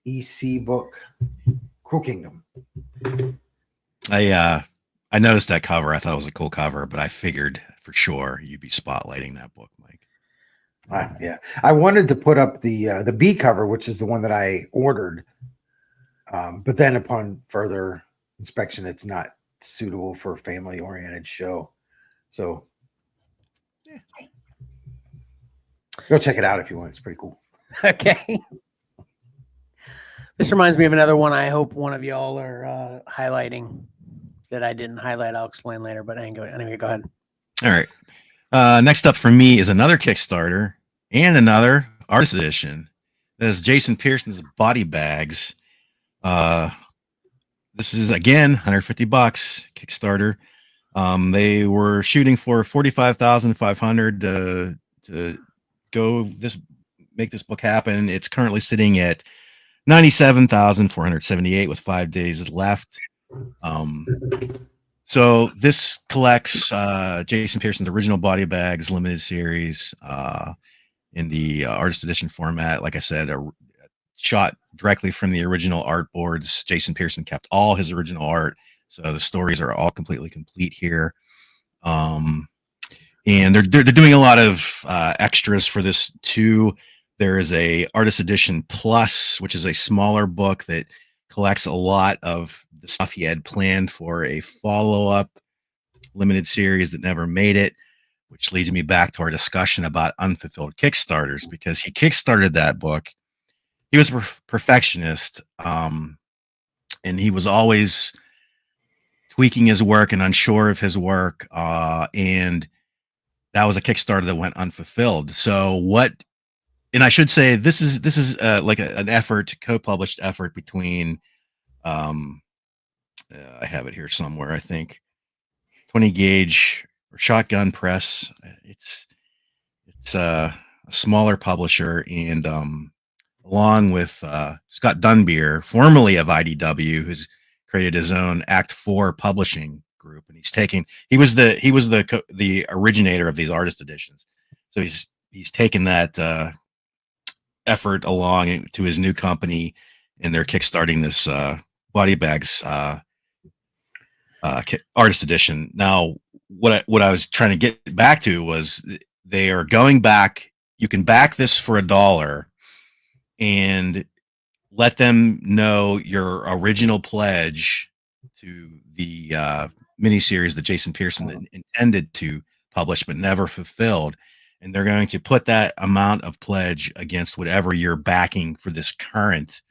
EC book, Cruel Kingdom. I noticed that cover. I thought it was a cool cover, but I figured for sure you'd be spotlighting that book, Mike. Yeah, I wanted to put up the B cover, which is the one that I ordered, but then upon further inspection, it's not suitable for a family-oriented show. So go check it out if you want. It's pretty cool. Okay. This reminds me of another one I hope one of y'all are highlighting that I didn't highlight. I'll explain later, but anyway, go ahead. All right. Next up for me is another Kickstarter and another artist edition. This is Jason Pearson's Body Bags. This is again $150 Kickstarter. They were shooting for $45,500 to make this book happen. It's currently sitting at $97,478 with 5 days left. So this collects Jason Pearson's original Body Bags limited series in the artist edition format. Like I said, shot directly from the original art boards. Jason Pearson kept all his original art, so the stories are all completely complete here. And they're doing a lot of extras for this too. There is a artist edition plus, which is a smaller book that collects a lot of the stuff he had planned for a follow-up limited series that never made it, which leads me back to our discussion about unfulfilled Kickstarters, because he kickstarted that book. He was a perfectionist, and he was always tweaking his work and unsure of his work, and that was a Kickstarter that went unfulfilled. And I should say this is like an effort, co-published effort between I have it here somewhere, I think 20 gauge or Shotgun Press. It's a smaller publisher, and along with Scott Dunbier, formerly of IDW, who's created his own Act 4 publishing group, and he was the originator of these artist editions. So he's he's taken that effort along to his new company, and they're kickstarting this body bags artist edition. Now, what I was trying to get back to was they are going back. You can back this for $1 and let them know your original pledge to the miniseries that Jason Pearson intended to publish but never fulfilled. And they're going to put that amount of pledge against whatever you're backing for this current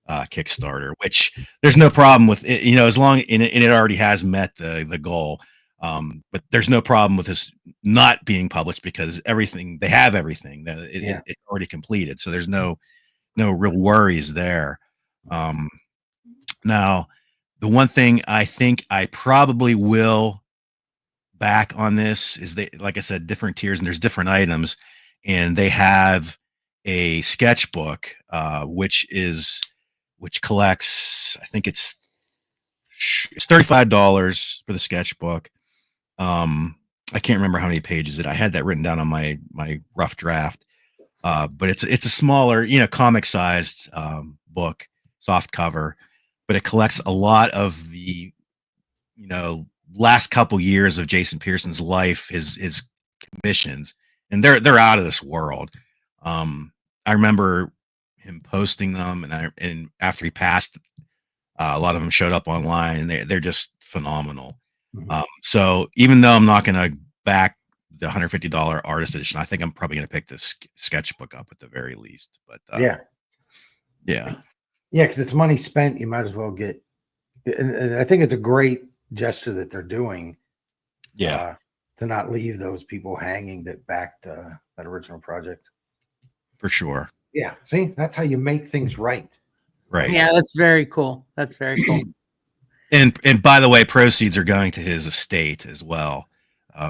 Kickstarter, which there's no problem with it, as long and it already has met the goal. But there's no problem with this not being published because they have everything. It's already completed, so there's no real worries there. Now, the one thing I think I probably will back on this is like I said, different tiers, and there's different items, and they have a sketchbook, which collects, I think it's $35 for the sketchbook. I can't remember how many pages I had that written down on my rough draft. But it's a smaller, comic sized book, soft cover, but it collects a lot of the, last couple years of Jason Pearson's life, his commissions, and they're out of this world. I remember him posting them, and after he passed, a lot of them showed up online, and they're just phenomenal. Mm-hmm. So even though I'm not going to back the $150 artist edition, I think I'm probably going to pick this sketchbook up at the very least. But yeah, because it's money spent. You might as well get. And I think it's a great gesture that they're doing. Yeah, to not leave those people hanging that backed that original project. For sure. Yeah. See, that's how you make things right. Right. Yeah, that's very cool. That's very cool. And by the way, proceeds are going to his estate as well.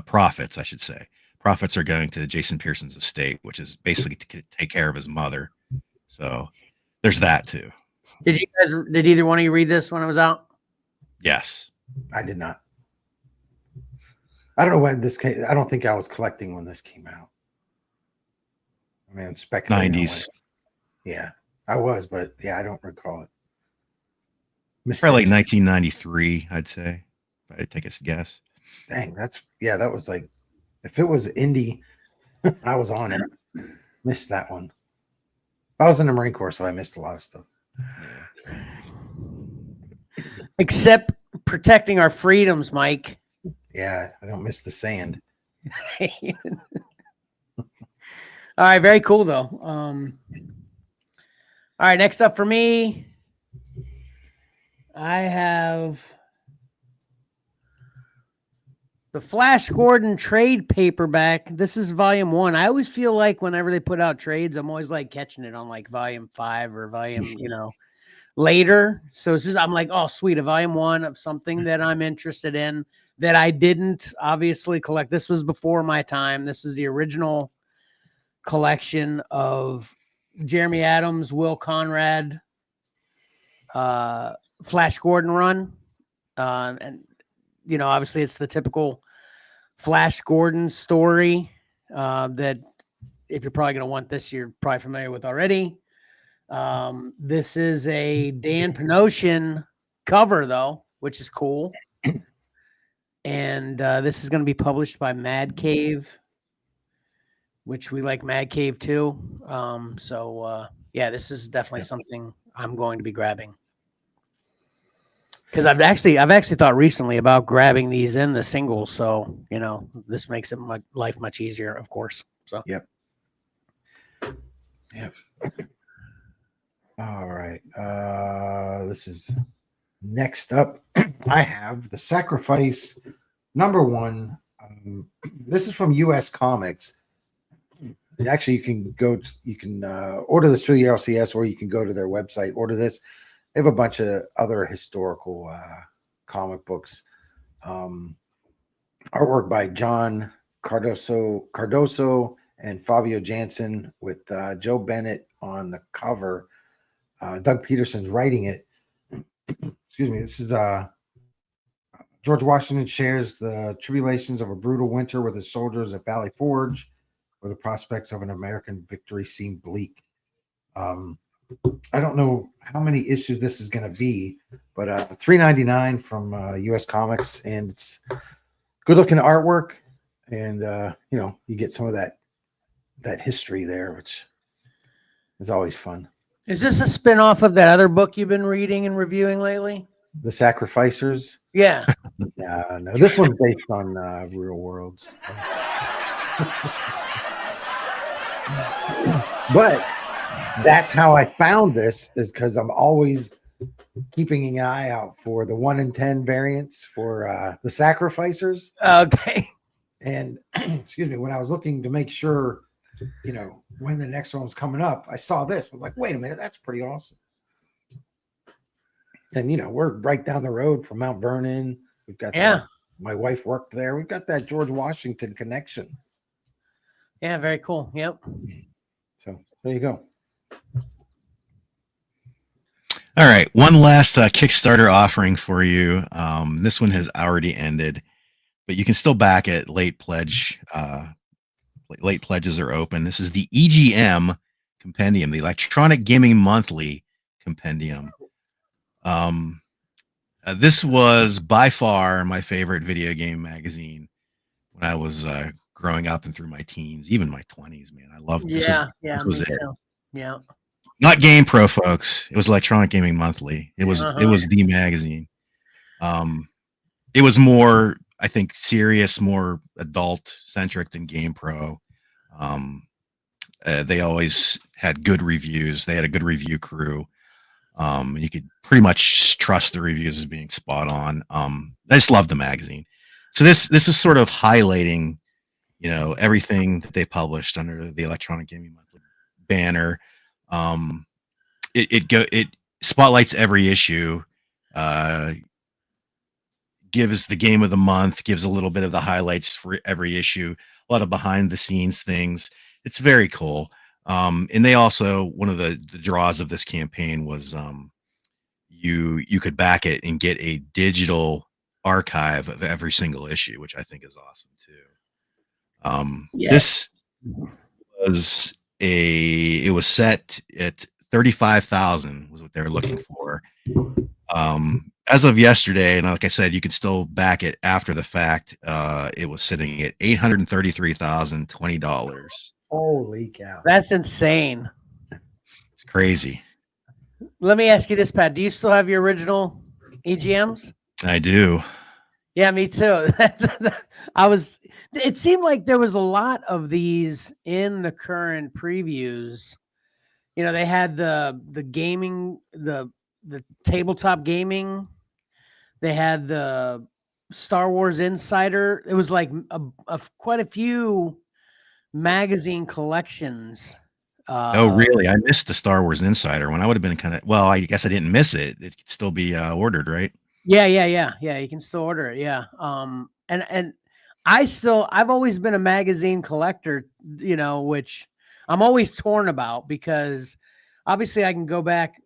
Profits, I should say. Profits are going to Jason Pearson's estate, which is basically to take care of his mother. So there's that too. Did either one of you read this when it was out? Yes. I did not. I don't know when this came. I don't think I was collecting when this came out. I mean, speculating. 90s. Yeah, I was, but yeah, I don't recall it. Probably like 1993, I'd say. If I had to take a guess. Dang, that was like, if it was indie, I was on it. Missed that one. I was in the Marine Corps, so I missed a lot of stuff. Yeah. Except protecting our freedoms, Mike. Yeah, I don't miss the sand. All right, very cool though. All right, next up for me, I have the Flash Gordon trade paperback. This is volume 1. I always feel like whenever they put out trades, I'm always like catching it on like volume 5 or volume, later. So it's just, I'm like, oh, sweet, a volume 1 of something that I'm interested in that I didn't obviously collect. This was before my time. This is the original collection of Jeremy Adams, Will Conrad, Flash Gordon run. And, obviously it's the typical Flash Gordon story that if you're probably going to want this, you're probably familiar with already. This is a Dan Panosian cover, though, which is cool. And this is going to be published by Mad Cave, which we like Mad Cave too. Yeah, this is definitely something I'm going to be grabbing. Because I've actually thought recently about grabbing these in the singles. So, this makes it life much easier, of course. So, Yep. All right. This is next up. I have The Sacrifice #1. This is from US Comics. And actually, you can order this through the LCS, or you can go to their website, order this. They have a bunch of other historical comic books. Artwork by John Cardoso and Fabio Jansen, with Joe Bennett on the cover. Doug Peterson's writing it. Excuse me. This is George Washington shares the tribulations of a brutal winter with his soldiers at Valley Forge where the prospects of an American victory seem bleak. I don't know how many issues this is going to be, but $3.99 from US Comics, and it's good looking artwork, and you know, you get some of that history there, which is always fun. Is this a spin-off of that other book you've been reading and reviewing lately? The Sacrificers. Yeah. No, this one's based on real world stuff. But that's how I found this, is because I'm always keeping an eye out for the 1 in 10 variants for the Sacrificers. Okay. And excuse me, when I was looking to make sure, you know, when the next one was coming up, I saw this. I was like, wait a minute, that's pretty awesome. And you know, we're right down the road from Mount Vernon. We've got my wife worked there. We've got that George Washington connection. Yeah, very cool. Yep. So there you go. All right, one last Kickstarter offering for you. This one has already ended, but you can still back it. Late pledges are open. This is the EGM Compendium, the Electronic Gaming Monthly Compendium. This was by far my favorite video game magazine when I was growing up and through my teens, even my 20s. Man, I loved this. This was it. Too. Yeah. Not Game Pro, folks. It was Electronic Gaming Monthly. It was the magazine. It was more, I think, serious, more adult centric than Game Pro. They always had good reviews. They had a good review crew. You could pretty much trust the reviews as being spot on. I just love the magazine. So this is sort of highlighting, you know, everything that they published under the Electronic Gaming Monthly banner. It spotlights every issue, gives the game of the month, gives a little bit of the highlights for every issue, a lot of behind the scenes things. It's very cool. And they also, one of the draws of this campaign was you could back it and get a digital archive of every single issue, which I think is awesome too. This was it was set at 35,000 was what they were looking for. As of yesterday, and like I said, you could still back it after the fact. It was sitting at $833,020. Holy cow. That's insane. It's crazy. Let me ask you this, Pat. Do you still have your original EGMs? I do. Yeah, me too. It seemed like there was a lot of these in the current previews. You know, they had the gaming, the tabletop gaming. They had the Star Wars Insider. It was like quite a few magazine collections. Oh, really? I missed the Star Wars Insider one. I would have been kind of, well, I guess I didn't miss it. It could still be ordered, right? Yeah. You can still order it. Yeah. And I've always been a magazine collector, you know, which I'm always torn about, because obviously I can go back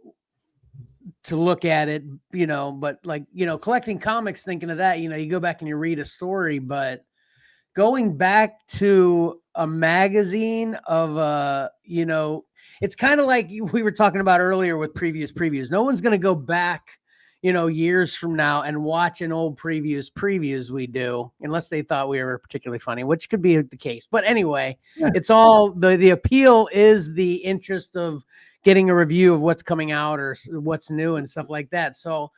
to look at it, you know, but like, you know, collecting comics, thinking of that, you know, you go back and you read a story, but going back to a magazine of you know, it's kind of like we were talking about earlier with previous previews. No one's going to go back, you know, years from now and watch an old previews we do, unless they thought we were particularly funny, which could be the case. But anyway, it's all the appeal is the interest of getting a review of what's coming out or what's new and stuff like that. So,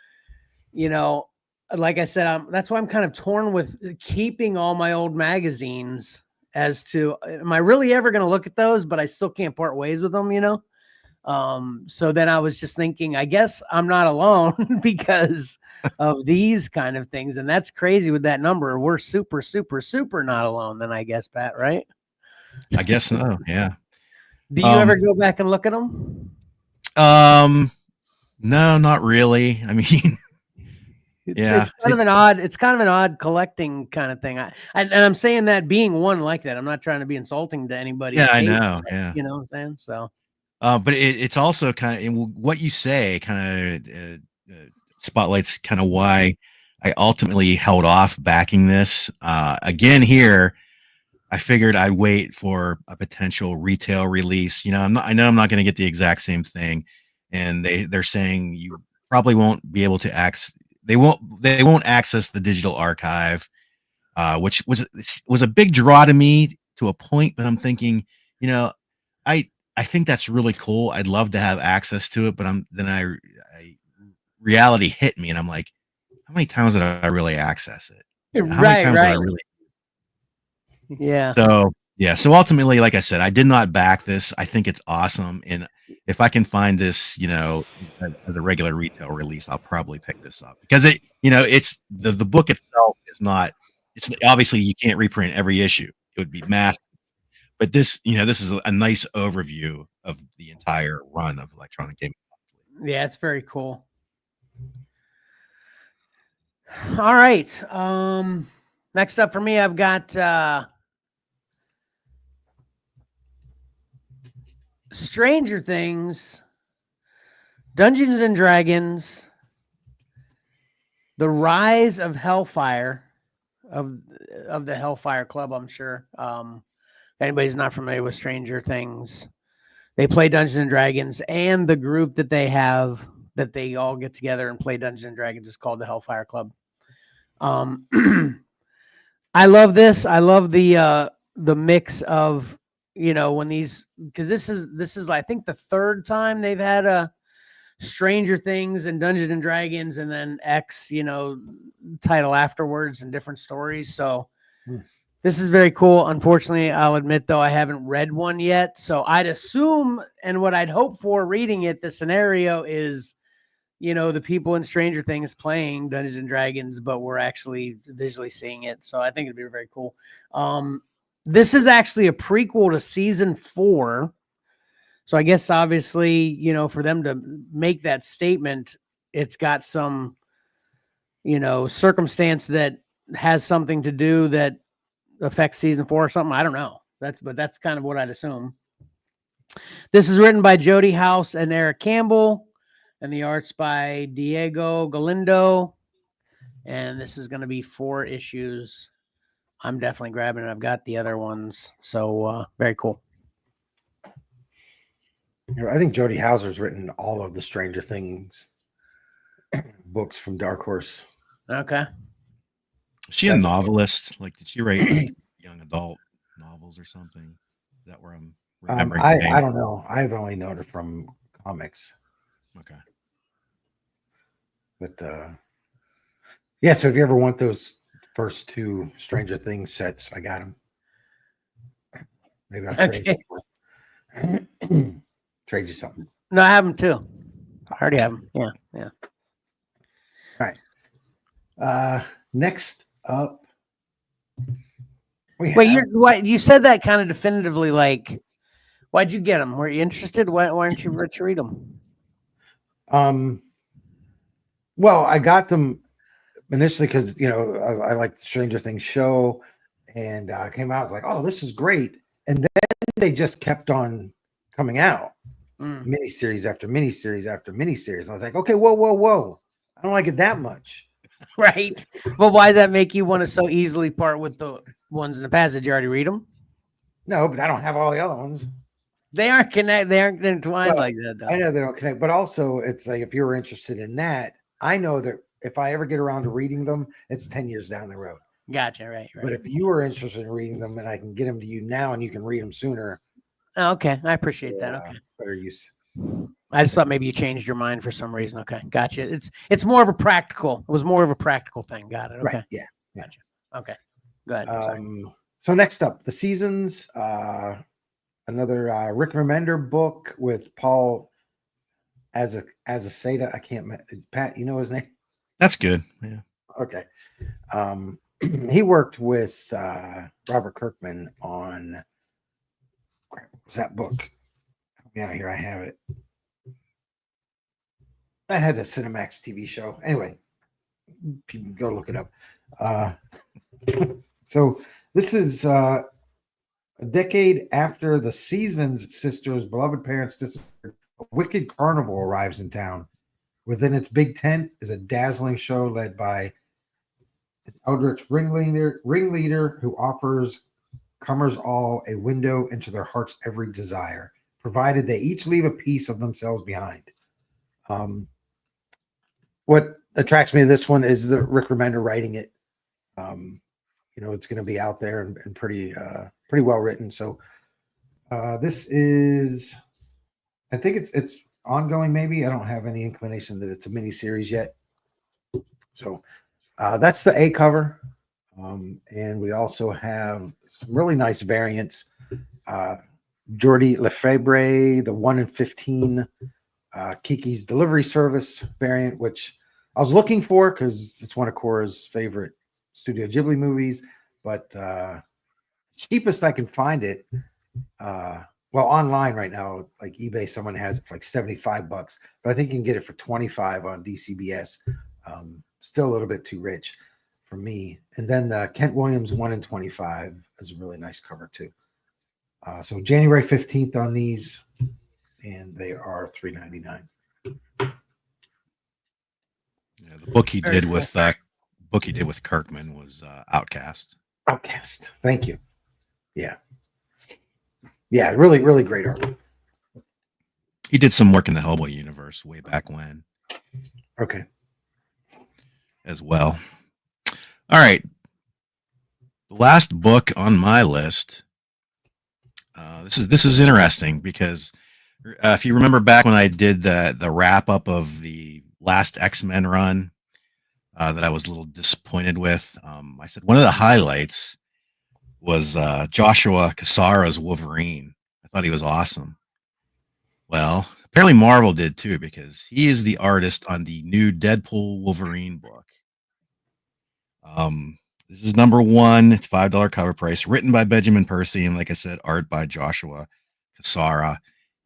you know, like I said, that's why I'm kind of torn with keeping all my old magazines as to, am I really ever going to look at those, but I still can't part ways with them, you know? So then I was just thinking, I guess I'm not alone because of these kind of things. And that's crazy with that number. We're super, super, super not alone then, I guess, Pat, right? I guess so. Yeah. Do you ever go back and look at them? No, not really. I mean, It's kind of an odd collecting kind of thing. And I'm saying that being one like that, I'm not trying to be insulting to anybody. Yeah, I know. Yeah. You know what I'm saying? So, but it's also kind of what you say kind of spotlights kind of why I ultimately held off backing this. Again, here, I figured I'd wait for a potential retail release. You know, I know I'm not going to get the exact same thing, and they're saying you probably won't be able to access. They won't access the digital archive, which was a big draw to me to a point. But I'm thinking, you know, I think that's really cool. I'd love to have access to it, but I reality hit me, and I'm like, how many times did I really access it? You know, how many Right, times did I right. really? Yeah. So yeah, so ultimately, like I said, I did not back this. I think it's awesome, and if I can find this, you know, as a regular retail release, I'll probably pick this up because it's the book itself is not. It's obviously you can't reprint every issue; it would be massive. But this is a nice overview of the entire run of Electronic Gaming. Yeah, it's very cool. All right. Next up for me, I've got Stranger Things, Dungeons and Dragons, The Rise of Hellfire of the Hellfire Club, I'm sure. If anybody's not familiar with Stranger Things, they play Dungeons and Dragons, and the group that they have that they all get together and play Dungeons and Dragons is called the Hellfire Club. I love this. I love the mix of, when these, because this is I think the third time they've had a Stranger Things and Dungeons and Dragons and then X, title afterwards and different stories. So this is very cool. Unfortunately, I'll admit though I haven't read one yet. So I'd assume, and what I'd hope for reading it, the scenario is, the people in Stranger Things playing Dungeons and Dragons, but we're actually visually seeing it. So I think it'd be very cool. This is actually a prequel to season 4. So I guess obviously, for them to make that statement, it's got some, circumstance that has something to do that affects season 4 or something. I don't know. That's kind of what I'd assume. This is written by Jody House and Eric Campbell, and the art's by Diego Galindo. And this is going to be 4 issues. I'm definitely grabbing it. I've got the other ones. So very cool. I think Jody Houser's written all of the Stranger Things books from Dark Horse. Okay. Is she a novelist? Like, did she write young adult novels or something? Is that where I'm remembering? I don't know. I've only known her from comics. Okay. But yeah, so if you ever want those first 2 Stranger Things sets, I got them. Maybe I'll trade you. Trade you something. No, I have them too. I already have them. Yeah. All right. Next up. You said that kind of definitively. Like, why'd you get them? Were you interested? Why aren't you ready to read them? Well, I got them initially because I like the Stranger Things show, and came out, I was like, oh, this is great, and then they just kept on coming out, miniseries after miniseries after miniseries. And I was like, okay, whoa, I don't like it that much. Right. Well, why does that make you want to so easily part with the ones in the past? Did you already read them? No, but I don't have all the other ones. They aren't intertwined like that, though. I know they don't connect, but also it's like if you're interested in that, I know that if I ever get around to reading them, it's 10 years down the road. Gotcha. Right. But if you are interested in reading them and I can get them to you now and you can read them sooner. Oh, okay. I appreciate that. Okay. Better use. I just thought maybe you changed your mind for some reason. Okay. Gotcha. It's more of a practical. It was more of a practical thing. Got it. Okay. Right. Yeah. Gotcha. Okay. Go ahead. So next up, the Seasons, another Rick Remender book with Paul as a Seda. I can't, Pat, you know his name? That's good. Yeah. Okay. He worked with Robert Kirkman on what was that book? Yeah, here I have it. I had the Cinemax TV show. Anyway, you can go look it up. So this is a decade after the Seasons sisters' beloved parents disappeared. A wicked carnival arrives in town. Within its big tent is a dazzling show led by an eldritch ringleader who offers comers all a window into their heart's every desire, provided they each leave a piece of themselves behind. What attracts me to this one is the Rick Remender writing it. It's going to be out there and pretty well written. So this is, I think it's ongoing. Maybe I don't have any inclination that it's a mini series yet. So that's the A cover. And we also have some really nice variants. Jordi Lefebvre, the 1 in 15 Kiki's Delivery Service variant, which I was looking for because it's one of Cora's favorite Studio Ghibli movies, but cheapest I can find it. Online right now, like eBay, someone has it for like $75, but I think you can get it for $25 on DCBS. Still a little bit too rich for me. And then the Kent Williams 1 in 25 is a really nice cover too. So January 15th on these, and they are $3.99. Yeah, the book he did with Kirkman was Outcast. Outcast. Thank you. Yeah. Yeah, really, really great art. He did some work in the Hellboy universe way back when. Okay. As well. All right. The last book on my list. This is interesting because if you remember back when I did the wrap up of the last X-Men run that I was a little disappointed with, I said one of the highlights was Joshua Cassara's Wolverine. I thought he was awesome. Well, apparently Marvel did too, because he is the artist on the new Deadpool Wolverine book. This is number 1. It's $5 cover price, written by Benjamin Percy, and like I said, art by Joshua Cassara.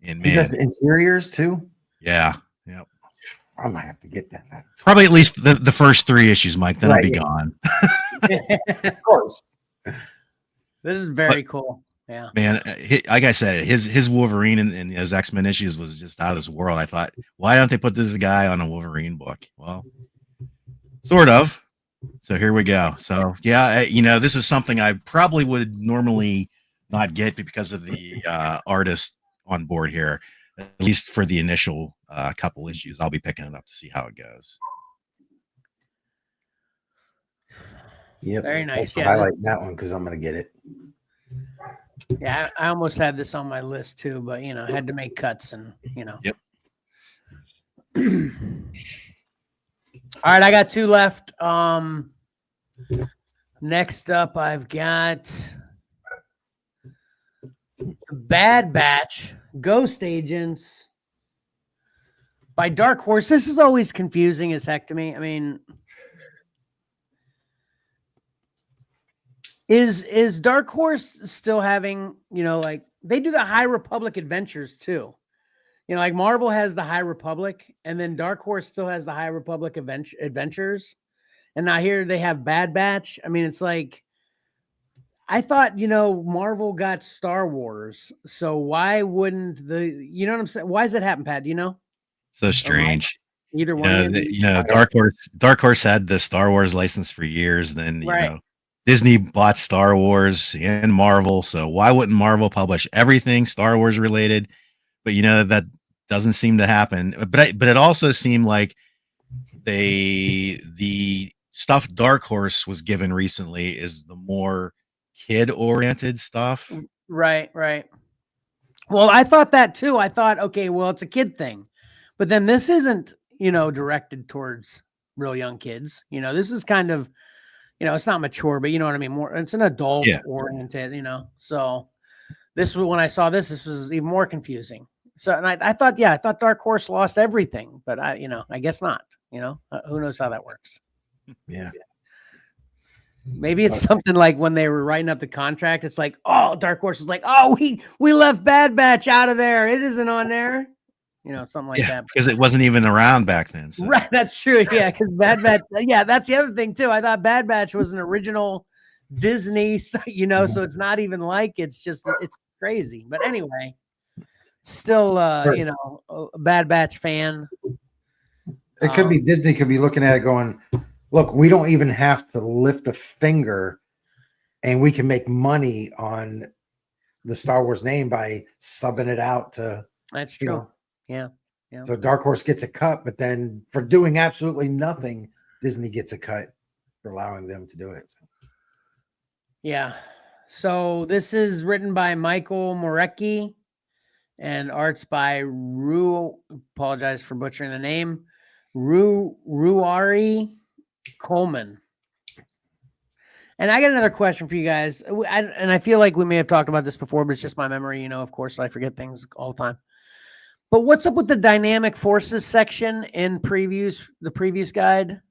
And man, he does the interiors too. Yeah, yeah. I might have to get that. That's probably at least the first 3 issues, Mike. Then I'll be gone. Of course. This is very cool. Yeah, man. Like I said, his Wolverine in his X-Men issues was just out of this world. I thought, why don't they put this guy on a Wolverine book? Well, sort of. So here we go. So yeah, this is something I probably would normally not get because of the artist on board here. At least for the initial couple issues, I'll be picking it up to see how it goes. Yep. Very nice. Yeah, highlight that one because I'm gonna get it. Yeah, I almost had this on my list too, but I had to make cuts and Yep. All right, I got 2 left. Next up, I've got Bad Batch, Ghost Agents by Dark Horse. This is always confusing as heck to me. I mean, is Dark Horse still having, like they do the High Republic adventures too? Like Marvel has the High Republic, and then Dark Horse still has the High Republic adventures. And now here they have Bad Batch. I mean, it's like, I thought, Marvel got Star Wars. So why wouldn't what I'm saying? Why does that happen, Pat? Do you know? So strange. Either one. Dark Horse had the Star Wars license for years. Then, right. Disney bought Star Wars and Marvel. So why wouldn't Marvel publish everything Star Wars related? But that doesn't seem to happen. But it also seemed like the stuff Dark Horse was given recently is the more kid-oriented stuff. Right. Well, I thought that too. I thought, okay, well, it's a kid thing. But then this isn't, directed towards real young kids. This is kind of, it's not mature, but you know what I mean? More, it's an adult-oriented, So this was when I saw this was even more confusing. So, and I thought Dark Horse lost everything, but I guess not. Who knows how that works? Yeah. Maybe it's something like when they were writing up the contract. It's like, oh, Dark Horse is like, oh, we left Bad Batch out of there. It isn't on there. Something like that. Because it wasn't even around back then. So. Right, that's true. Yeah, because Bad Batch. Yeah, that's the other thing too. I thought Bad Batch was an original Disney. So it's not even like it's crazy. But anyway. Still, a Bad Batch fan. It could be Disney could be looking at it going, look, we don't even have to lift a finger and we can make money on the Star Wars name by subbing it out to. That's You true. know. Yeah. Yeah. So Dark Horse gets a cut, but then for doing absolutely nothing, Disney gets a cut for allowing them to do it. So. Yeah. So this is written by Michael Morecki and arts by apologize for butchering the name, Ruari Coleman. And I got another question for you guys. And I feel like we may have talked about this before, but it's just my memory. Of course, I forget things all the time. But what's up with the dynamic forces section in the previous guide?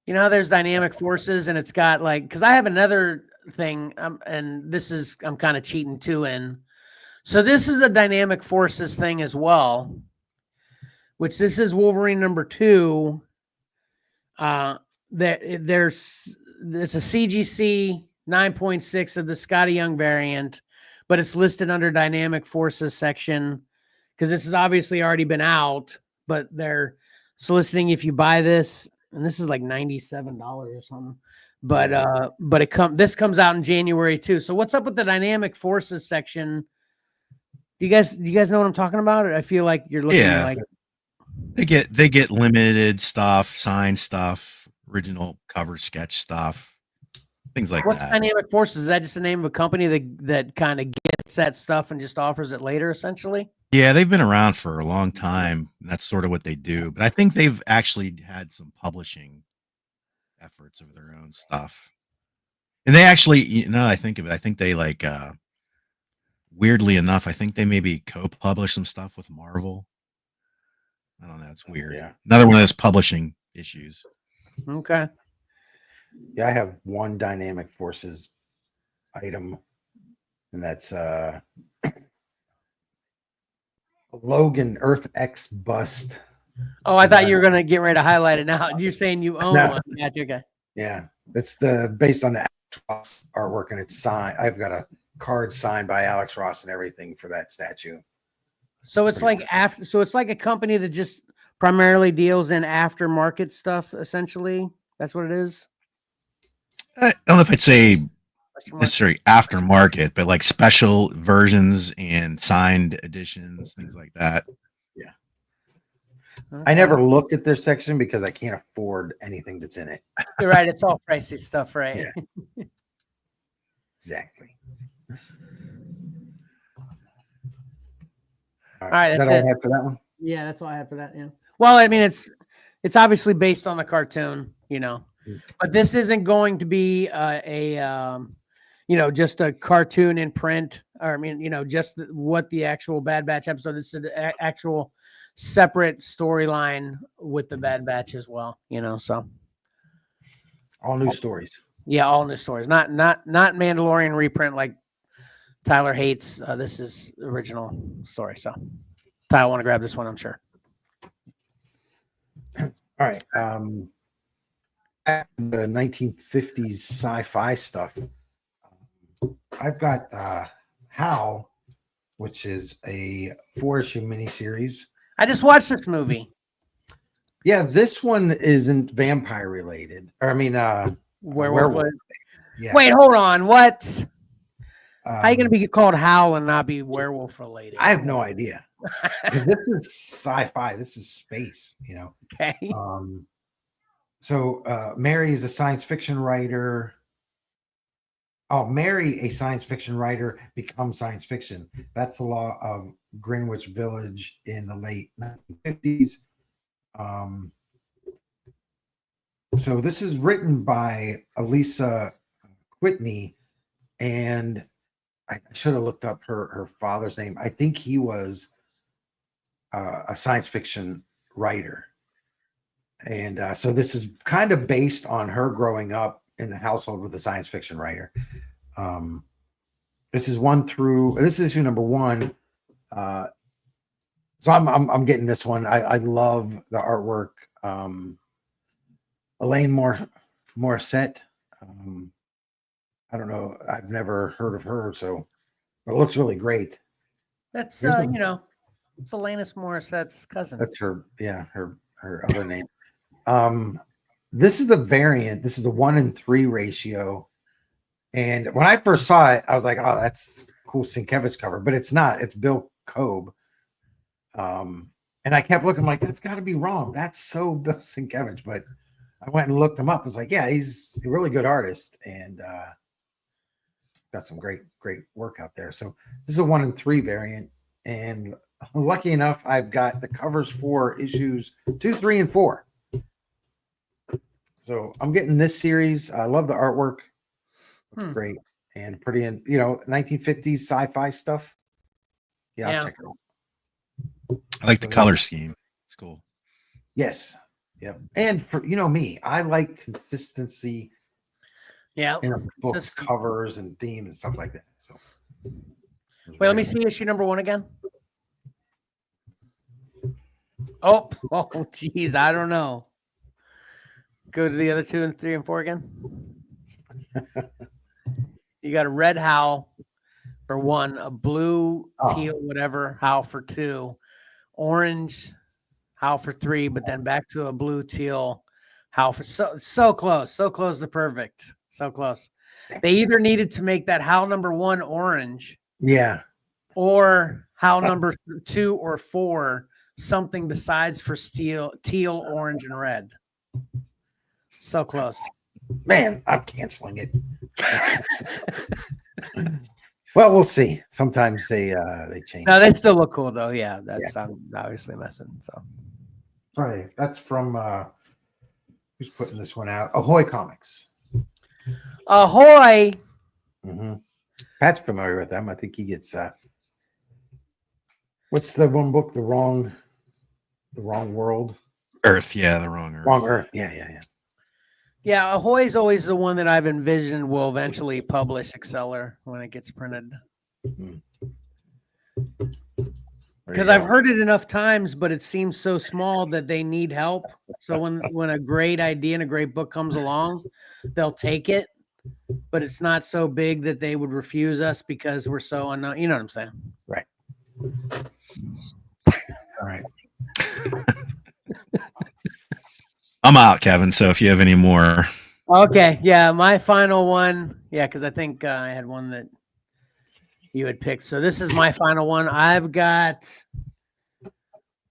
How there's dynamic forces and it's got because I have another thing, and this is, I'm kind of cheating too in. So this is a dynamic forces thing as well, which this is Wolverine number 2. It's a CGC 9.6 of the Scotty Young variant, but it's listed under dynamic forces section because this has obviously already been out, but they're soliciting if you buy this, and this is like $97 or something. But this comes out in January too. So what's up with the dynamic forces section? Do you guys know what I'm talking about? I feel like you're looking at like they get limited stuff, signed stuff, original cover sketch stuff, things like what's that. Dynamic Forces? Is that just the name of a company that kind of gets that stuff and just offers it later, essentially? Yeah, they've been around for a long time. That's sort of what they do. But I think they've actually had some publishing efforts of their own stuff. And they actually, I think of it, I think they weirdly enough, I think they maybe co-publish some stuff with Marvel. I don't know. It's weird. Yeah. Another one of those publishing issues. Okay. Yeah, I have one dynamic forces item, and that's Logan Earth X bust. Oh, I thought you were gonna get ready to highlight it now. You're saying you own one. Gotcha, okay. Yeah, it's based on the Alex Ross artwork, and it's signed. I've got a card signed by Alex Ross and everything for that statue. So it's like it's like a company that just primarily deals in aftermarket stuff, essentially. That's what it is. I don't know if I'd say necessarily aftermarket, but like special versions and signed editions, things like that. Yeah. Okay. I never looked at their section because I can't afford anything that's in it. You're right. It's all pricey stuff, right? Yeah. Exactly. All right. Is that all I have for that one? Yeah, that's all I have for that. Yeah. Well, I mean, it's obviously based on the cartoon, but this isn't going to be just a cartoon in print, or I mean, just what the actual Bad Batch episode. It's an actual separate storyline with the Bad Batch as well, so all new stories. Yeah, all new stories. Not Mandalorian reprint like Tyler hates. This is original story. So Tyler want to grab this one, I'm sure. All right. The 1950s sci-fi stuff. I've got Hal, which is a 4-issue miniseries. I just watched this movie. Yeah, this one isn't vampire related. Or I mean, werewolf. Yeah. Wait, hold on. What? How are you going to be called Hal and not be werewolf related? I have no idea. This is sci-fi. This is space. Okay. So Mary is a science fiction writer. Oh, marry a science fiction writer, become science fiction. That's the law of Greenwich Village in the late 1950s. So this is written by Elisa Whitney, and I should have looked up her father's name. I think he was a science fiction writer. And so this is kind of based on her growing up in a household with a science fiction writer. This is issue number 1. So I'm getting this one. I love the artwork. Elaine Morissette. I don't know. I've never heard of her, but it looks really great. That's it's Alanis Morissette's cousin. That's her. Yeah, her other name. This is the variant. This is the 1-in-3 ratio. And when I first saw it, I was like, oh, that's cool Sienkiewicz cover, but it's not. It's Bill Kobe. And I kept looking like, that's got to be wrong. That's so Bill Sienkiewicz. But I went and looked him up. I was like, yeah, he's a really good artist and got some great work out there. So this is a 1-in-3 variant. And lucky enough, I've got the covers for issues 2, 3, and 4. So I'm getting this series. I love the artwork. Looks great and pretty, 1950s sci-fi stuff. Yeah, I'll check it out. I like the color scheme. It's cool. Yes. Yep. And for me, I like consistency. Yeah. In the books, covers, and themes and stuff like that. So wait, let me see issue number 1 again. Oh, geez, I don't know. Go to the other 2 and 3 and 4 again. You got a red Howl for 1, a blue, teal, whatever, Howl for 2, orange Howl for 3, but then back to a blue, teal Howl for so close to perfect, so close. They either needed to make that Howl number 1 orange, or Howl number 2 or 4 something besides for teal, orange, and red. So close. Man, I'm canceling it. Well, we'll see. Sometimes they change. No, they still look cool though. Yeah, I'm obviously messing. So right. That's from who's putting this one out? Ahoy Comics. Ahoy. Mm-hmm. Pat's familiar with them. I think he gets what's the one book? The wrong world. Earth, yeah, the wrong Earth. Wrong Earth. Yeah. Yeah, Ahoy is always the one that I've envisioned will eventually publish Xcellar when it gets printed. Because I've heard it enough times, but it seems so small that they need help. So when a great idea and a great book comes along, they'll take it, but it's not so big that they would refuse us because we're so unknown. You know what I'm saying? Right. All right. I'm out, Kevin. So if you have any more. Okay. Yeah. My final one. Yeah. Because I think I had one that you had picked. So this is my final one. I've got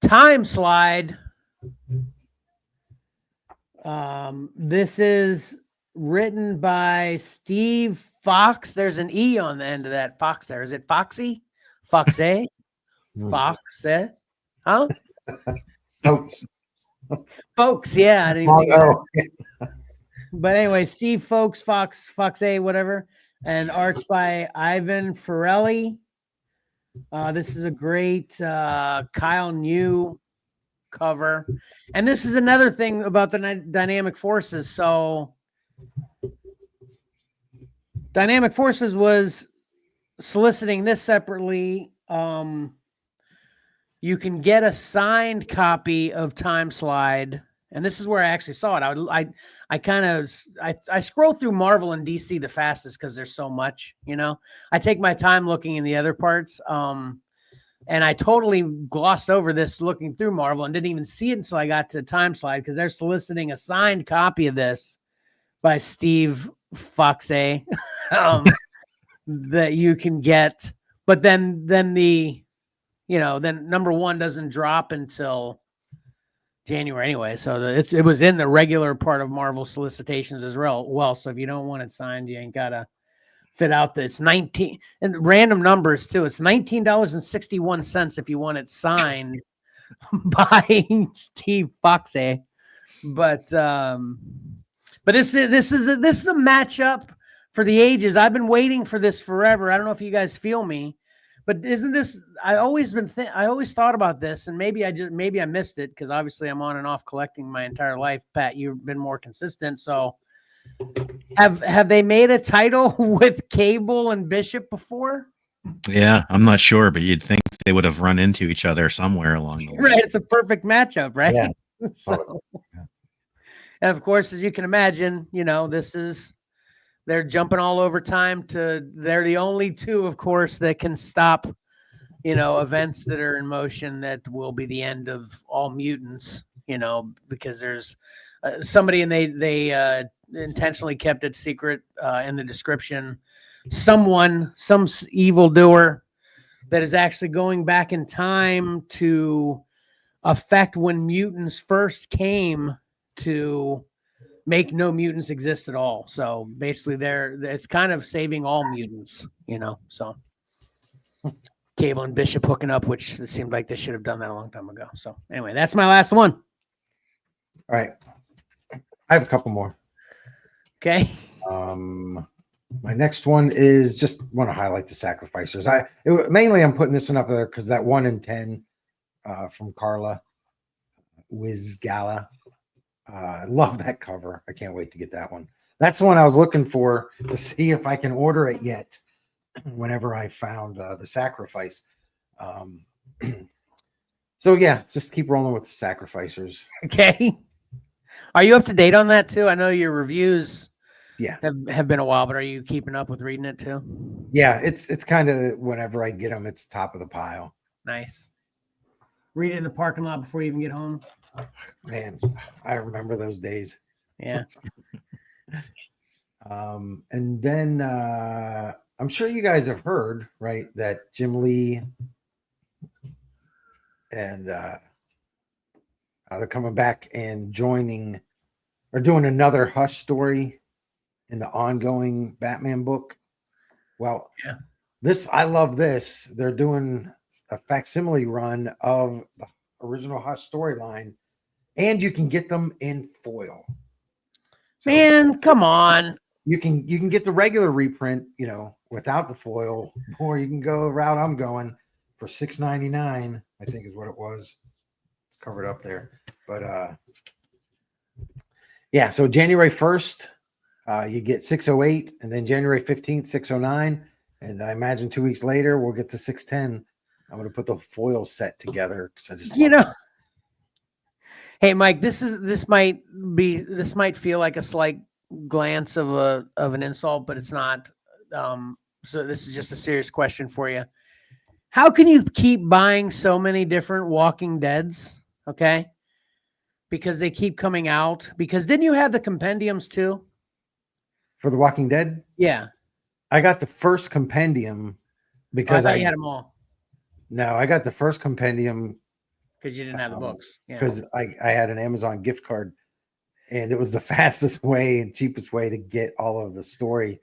Time Slide. This is written by Steve Fox. There's an E on the end of that Fox there. Is it Foxy? Foxe? Foxe? Huh? Folks, yeah. I didn't even But anyway, Steve Foxe, Foxe, whatever. And art's by Ivan Ferrelli. This is a great Kyle New cover. And this is another thing about the Dynamic Forces. So Dynamic Forces was soliciting this separately. You can get a signed copy of Time Slide, and this is where I actually saw it. I scroll through Marvel and DC the fastest because there's so much, I take my time looking in the other parts. And I totally glossed over this looking through Marvel and didn't even see it until I got to Time Slide because they're soliciting a signed copy of this by Steve Foxe that you can get. But then the then number 1 doesn't drop until January anyway. So it was in the regular part of Marvel solicitations as well. So if you don't want it signed, you ain't got to fit out it's 19 and random numbers too. It's $19.61 if you want it signed by Steve Foxe. But this is a matchup for the ages. I've been waiting for this forever. I don't know if you guys feel me. But isn't this? I always thought about this, and maybe I missed it because obviously I'm on and off collecting my entire life. Pat, you've been more consistent. So, have they made a title with Cable and Bishop before? Yeah, I'm not sure, but you'd think they would have run into each other somewhere along the way. Right, it's a perfect matchup, right? Yeah. So, and of course, as you can imagine, they're jumping all over time they're the only 2, of course, that can stop, events that are in motion that will be the end of all mutants, because there's somebody, and they intentionally kept it secret in the description. Some evildoer that is actually going back in time to affect when mutants first came to make no mutants exist at all. So basically, it's kind of saving all mutants, So Cable and Bishop hooking up, which it seemed like they should have done that a long time ago. So anyway, that's my last one. All right. I have a couple more. Okay. My next one is just want to highlight the sacrificers. Mainly I'm putting this one up there because that 1 in 10 from Carla Wizgala. I love that cover. I can't wait to get that one. That's the one I was looking for to see if I can order it yet. Whenever I found the sacrifice. So yeah, just keep rolling with the sacrificers. Okay. Are you up to date on that too? I know your reviews have been a while, but are you keeping up with reading it too? Yeah, it's kind of whenever I get them, it's top of the pile. Nice. Read it in the parking lot before you even get home. Man, I remember those days. Yeah. And then I'm sure you guys have heard, right, that Jim Lee and they're coming back and joining or doing another Hush story in the ongoing Batman book. Well, yeah, I love this. They're doing a facsimile run of the original Hush storyline, and you can get them in foil. So, man, come on. You can get the regular reprint, without the foil, or you can go the route I'm going for $6.99, I think is what it was. It's covered up there. But yeah, so January 1st, you get 608, and then January 15th, 609. And I imagine 2 weeks later we'll get to 610. I'm gonna put the foil set together because I just Hey Mike, this might feel like a slight glance of an insult, but it's not. So this is just a serious question for you. How can you keep buying so many different Walking Deads? Okay, because they keep coming out. Because didn't you have the compendiums too for The Walking Dead? Yeah, I got the first compendium because I thought you had them all. No, I got the first compendium because you didn't have the books. Because I had an Amazon gift card, and it was the fastest way and cheapest way to get all of the story.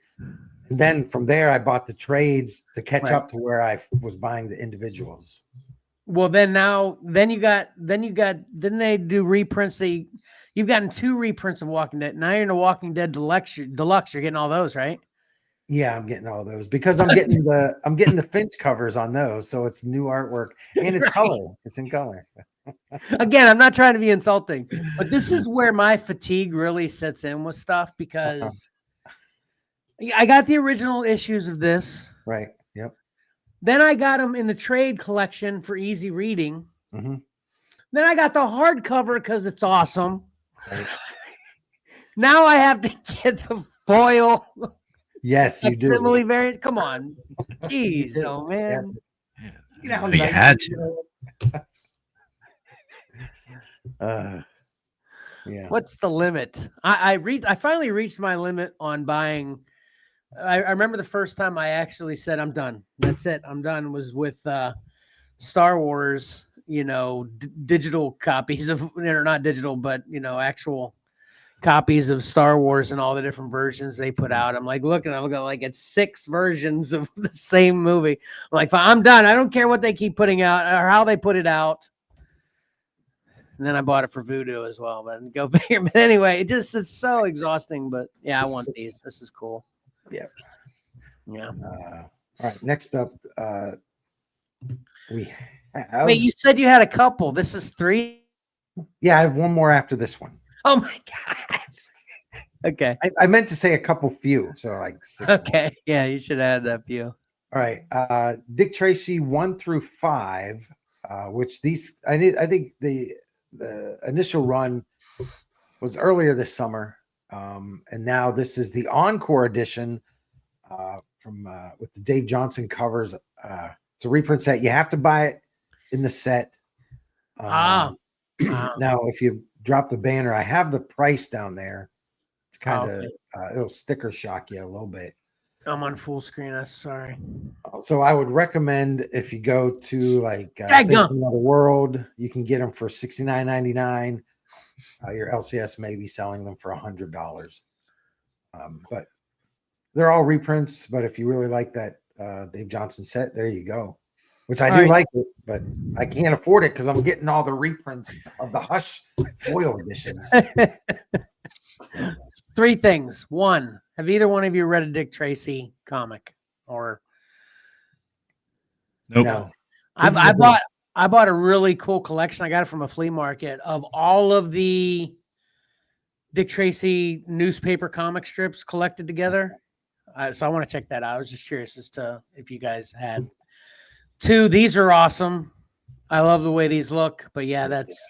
And then from there, I bought the trades to catch up to where I was buying the individuals. Well, then you got, didn't they do reprints? You've gotten 2 reprints of Walking Dead. Now you're in a Walking Dead Deluxe. You're getting all those, right? Yeah, I'm getting all those because I'm getting the Finch covers on those. So it's new artwork and it's color. It's in color. Again, I'm not trying to be insulting, but this is where my fatigue really sets in with stuff because I got the original issues of this. Right. Yep. Then I got them in the trade collection for easy reading. Mm-hmm. Then I got the hardcover because it's awesome. Right. Now I have to get the foil. Yes, you do. Simile variant. Come on. Jeez, oh man. Yeah. You know how You nice had to. Yeah. What's the limit? I finally reached my limit on buying. I remember the first time I actually said I'm done. That's it. I'm done. Was with Star Wars. Digital copies of, or not digital, but actual copies of Star Wars and all the different versions they put out. I'm like looking at like it's 6 versions of the same movie. I'm like, I'm done. I don't care what they keep putting out or how they put it out. And then I bought it for Voodoo as well, but go figure. But anyway, it's so exhausting. But yeah, I want these. This is cool. Yeah. Yeah. All right. Next up, we have... Wait, you said you had a couple. This is 3. Yeah, I have one more after this one. Oh my god. Okay. I meant to say a couple few, so like 6 Okay. more. Yeah, you should add that few. All right. Dick Tracy 1 through 5, which these I think the initial run was earlier this summer, and now this is the encore edition from with the Dave Johnson covers. It's a reprint set. You have to buy it in the set. Now, if you drop the banner. I have the price down there. It's kind of okay. it'll sticker shock you a little bit. I'm on full screen. I'm sorry. So I would recommend if you go to like Daggum. Thinking of the World, you can get them for $69.99. Your LCS may be selling them for $100. But they're all reprints. But if you really like that Dave Johnson set, there you go. Which I do like it, but I can't afford it because I'm getting all the reprints of the Hush foil editions. 3 things. 1, have either one of you read a Dick Tracy comic? Or Nope. No. I bought a really cool collection. I got it from a flea market of all of the Dick Tracy newspaper comic strips collected together. So I want to check that out. I was just curious as to if you guys had. 2, these are awesome. I love the way these look, but yeah, that's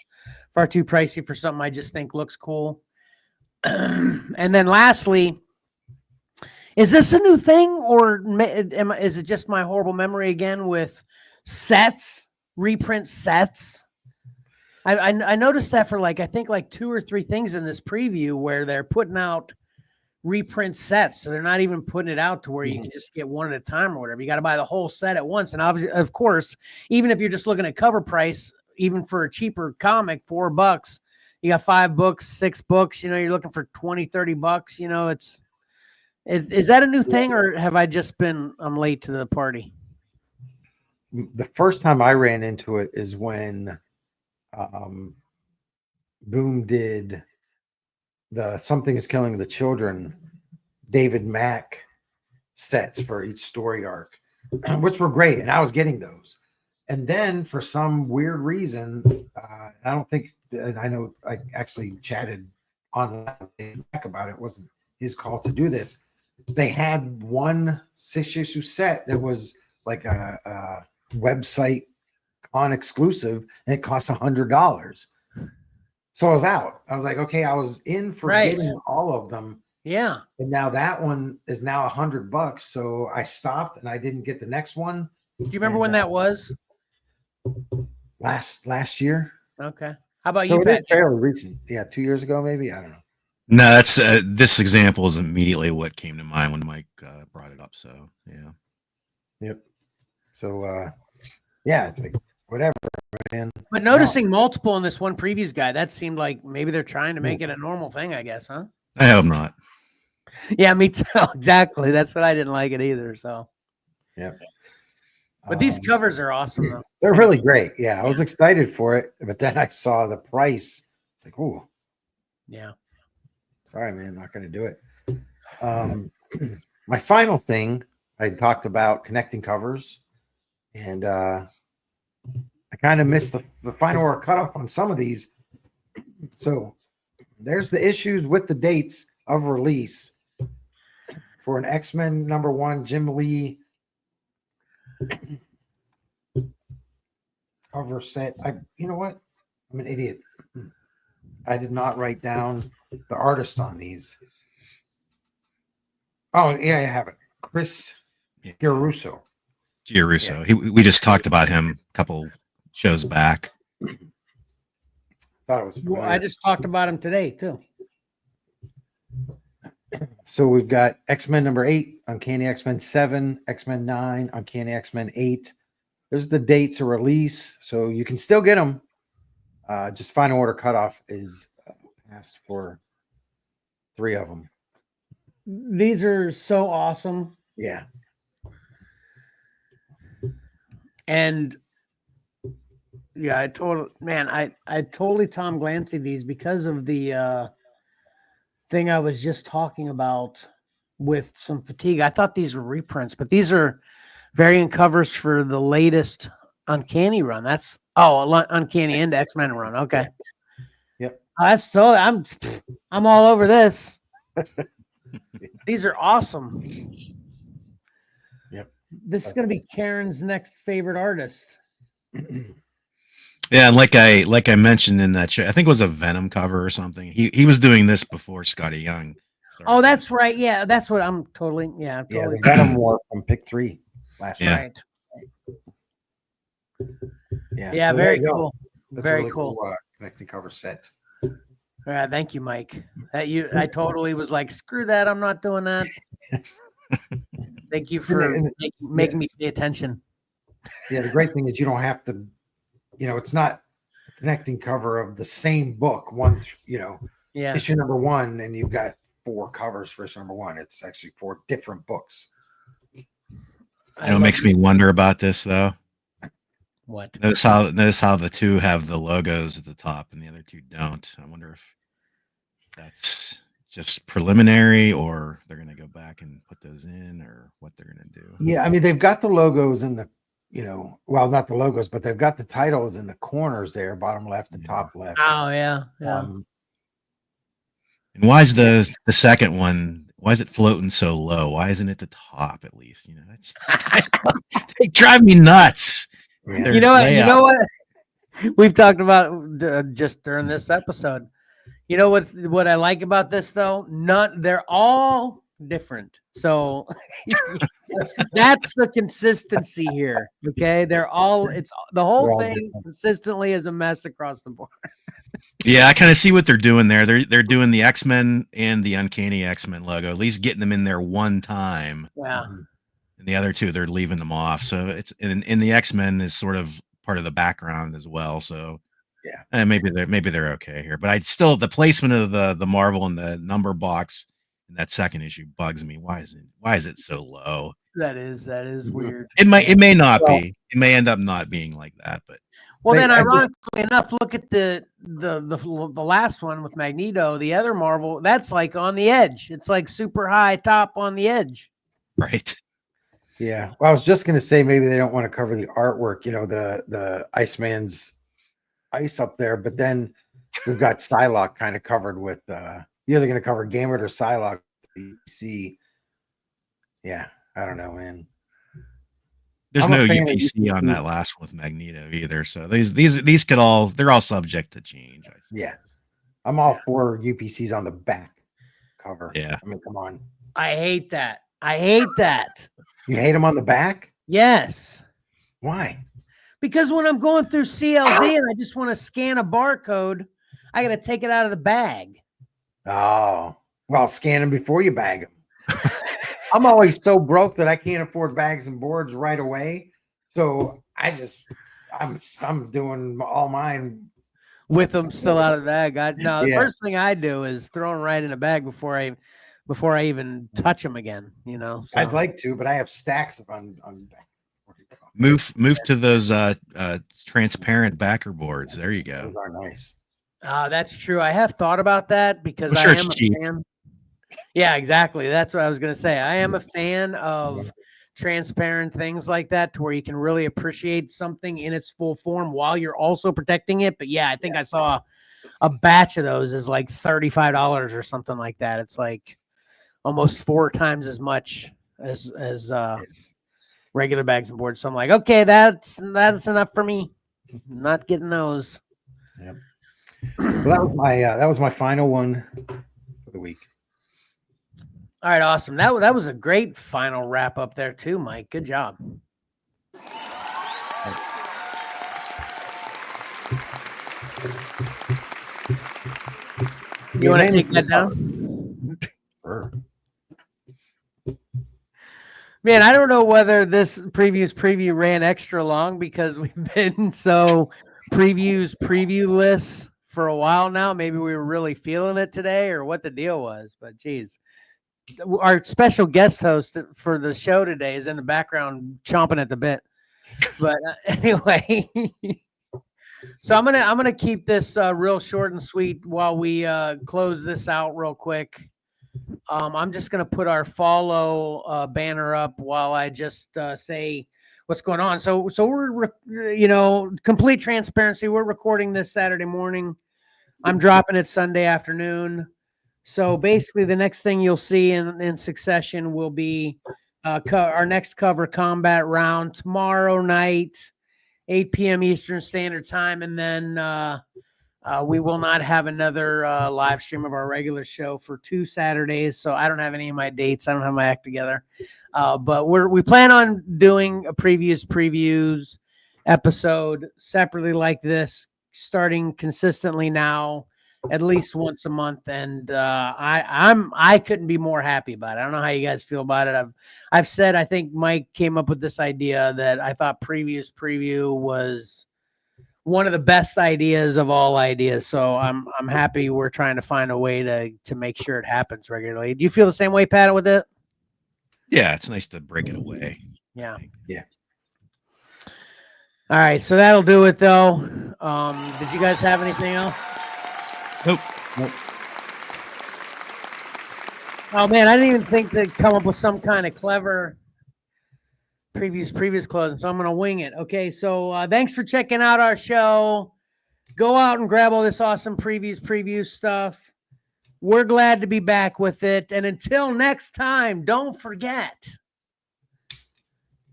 far too pricey for something I just think looks cool. And then lastly, is this a new thing, or is it just my horrible memory again with sets, reprint sets? I noticed that for I think 2 or 3 things in this preview where they're putting out reprint sets. So they're not even putting it out to where you can just get one at a time or whatever. You got to buy the whole set at once. And obviously, of course, even if you're just looking at cover price, even for a cheaper comic, $4, you got 5 books, 6 books, you're looking for $20-$30, is that a new thing, or have I just been, I'm late to the party? The first time I ran into it is when Boom did the Something is Killing the Children David Mack sets for each story arc, which were great. And I was getting those. And then for some weird reason, I don't think, and I know I actually chatted online with David Mack about it. It wasn't his call to do this. They had one 6-issue set that was like a website on exclusive, and it cost $100. So I was out. I was like, okay, I was in for getting all of them. Yeah. And now that one is now $100. So I stopped and I didn't get the next one. Do you remember when that was? Last year. Okay. How about so you, it Pat? is fairly recent. Yeah, 2 years ago, maybe. I don't know. No, that's this example is immediately what came to mind when Mike brought it up. So yeah. Yep. So yeah, it's like whatever, man. But noticing multiple in this one previews guy, that seemed like maybe they're trying to make it a normal thing, I guess, huh? I hope not. Yeah, me too. Exactly. That's what I didn't like it either. So yeah. But these covers are awesome, though. They're really great. Yeah, I was excited for it, but then I saw the price. It's like, oh, yeah. Sorry, man, not going to do it. My final thing, I talked about connecting covers, and I kind of missed the final or cutoff on some of these. So there's the issues with the dates of release for an X-Men #1 Jim Lee cover set. You know what? I'm an idiot. I did not write down the artist on these. Oh, yeah, I have it. Chris Giarusso. Giarusso. Yeah. We just talked about him a couple shows back. Thought it was familiar. Well, I just talked about him today, too. So we've got X-Men #8, Uncanny X-Men 7, X-Men 9, Uncanny X-Men 8. There's the dates of release, so you can still get them. Just final order cutoff is passed for 3 of them. These are so awesome. Yeah. And yeah, I totally Tom Glancy these because of the thing I was just talking about with some fatigue. I thought these were reprints, but these are variant covers for the latest Uncanny run. That's Uncanny into X-Men run. Okay. Yep. That's totally. I'm all over this. These are awesome. Yep. This is going to be Karen's next favorite artist. Yeah, and like I mentioned in that show, I think it was a Venom cover or something. He was doing this before Scotty Young started. Oh, that's right. Yeah, that's what I'm totally. Yeah, the Venom War from Pick 3 last year. Right. Yeah. Yeah, so very cool. That's very really cool. Connecting cover set. Yeah, thank you, Mike. I totally was like, screw that. I'm not doing that. Thank you for making me pay attention. Yeah, the great thing is you don't have to, it's not a connecting cover of the same book, Yeah. issue number 1, and you've got 4 covers for issue number 1. It's actually 4 different books. It makes me wonder about this though. What? Notice how the 2 have the logos at the top and the other 2 don't. I wonder if that's just preliminary, or they're going to go back and put those in, or what they're going to do. Yeah, I mean, they've got the logos in the, well, not the logos, but they've got the titles in the corners there, bottom left and top left. Oh yeah, and why is the second one? Why is it floating so low? Why isn't it the top at least? They drive me nuts. Yeah. You know what? We've talked about just during this episode. You know what I like about this though? They're all different. So that's the consistency here. Okay, it's the whole thing different. consistently is a mess across the board. Yeah, I kind of see what they're doing there. They're doing the X-Men and the Uncanny X-Men logo, at least getting them in there one time. Yeah. And the other 2, they're leaving them off. So it's in the X-Men is sort of part of the background as well. So yeah, and maybe they're okay here. But the placement of the Marvel and the number box in that second issue bugs me. Why is it so low? That is weird. It may not be. It may end up not being like that, but then ironically enough, look at the last one with Magneto, the other Marvel, that's like on the edge. It's like super high top on the edge. Right. Yeah. Well, I was just gonna say maybe they don't want to cover the artwork, the Iceman's ice up there, but then we've got Psylocke kind of covered with you're either gonna cover Gambit or Psylocke. See. Yeah, I don't know, man. There's no UPC on that last one with Magneto either. So these they're all subject to change. I suppose. Yeah. I'm all for UPCs on the back cover. Yeah. I mean, come on. I hate that. You hate them on the back? Yes. Why? Because when I'm going through CLZ and I just want to scan a barcode, I got to take it out of the bag. Oh, well, scan them before you bag them. I'm always so broke that I can't afford bags and boards right away. So I'm doing all mine with them still out of the bag. The first thing I do is throw them right in a bag before I even touch them again. So. I'd like to, but I have stacks of on Move to those transparent backer boards. There you go. Those are nice. That's true. I have thought about that because I'm sure I am it's a cheap. fan. Yeah, exactly. That's what I was going to say. I am a fan of transparent things like that, to where you can really appreciate something in its full form while you're also protecting it. But yeah, I think I saw a batch of those is like $35 or something like that. It's like almost 4 times as much as regular bags and boards. So I'm like, okay, that's enough for me. I'm not getting those. Yep. Well, that was my final one for the week. All right, awesome. That was a great final wrap up there too, Mike. Good job. You want to take that down? Sure. Man, I don't know whether this preview ran extra long because we've been so preview-less for a while now. Maybe we were really feeling it today or what the deal was, but geez. Our special guest host for the show today is in the background chomping at the bit. But anyway, so I'm gonna keep this real short and sweet while we close this out real quick. I'm just gonna put our follow banner up while I just say what's going on. So we're complete transparency. We're recording this Saturday morning. I'm dropping it Sunday afternoon. So basically, the next thing you'll see in succession will be our next cover combat round tomorrow night, 8 p.m. Eastern Standard Time, and then we will not have another live stream of our regular show for 2 Saturdays. So I don't have any of my dates. I don't have my act together, but we plan on doing a previews episode separately like this, starting consistently now. at least once a month, and I couldn't be more happy about it. I don't know how you guys feel about it. I've said I think Mike came up with this idea that I thought previous preview was one of the best ideas of all ideas. So I'm happy we're trying to find a way to make sure it happens regularly. Do you feel the same way, Pat, with it? Yeah, it's nice to break it away. Yeah. Yeah. All right, so that'll do it though. Did you guys have anything else? Nope. Oh man, I didn't even think to come up with some kind of clever previous closing, so I'm gonna wing it. Okay, so thanks for checking out our show. Go out and grab all this awesome preview stuff. We're glad to be back with it, and until next time, don't forget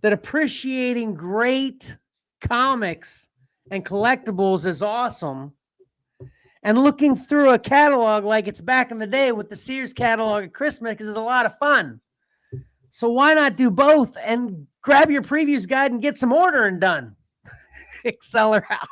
that appreciating great comics and collectibles is awesome, and looking through a catalog like it's back in the day with the Sears catalog at Christmas is a lot of fun. So why not do both and grab your previews guide and get some ordering done? Xcellar out.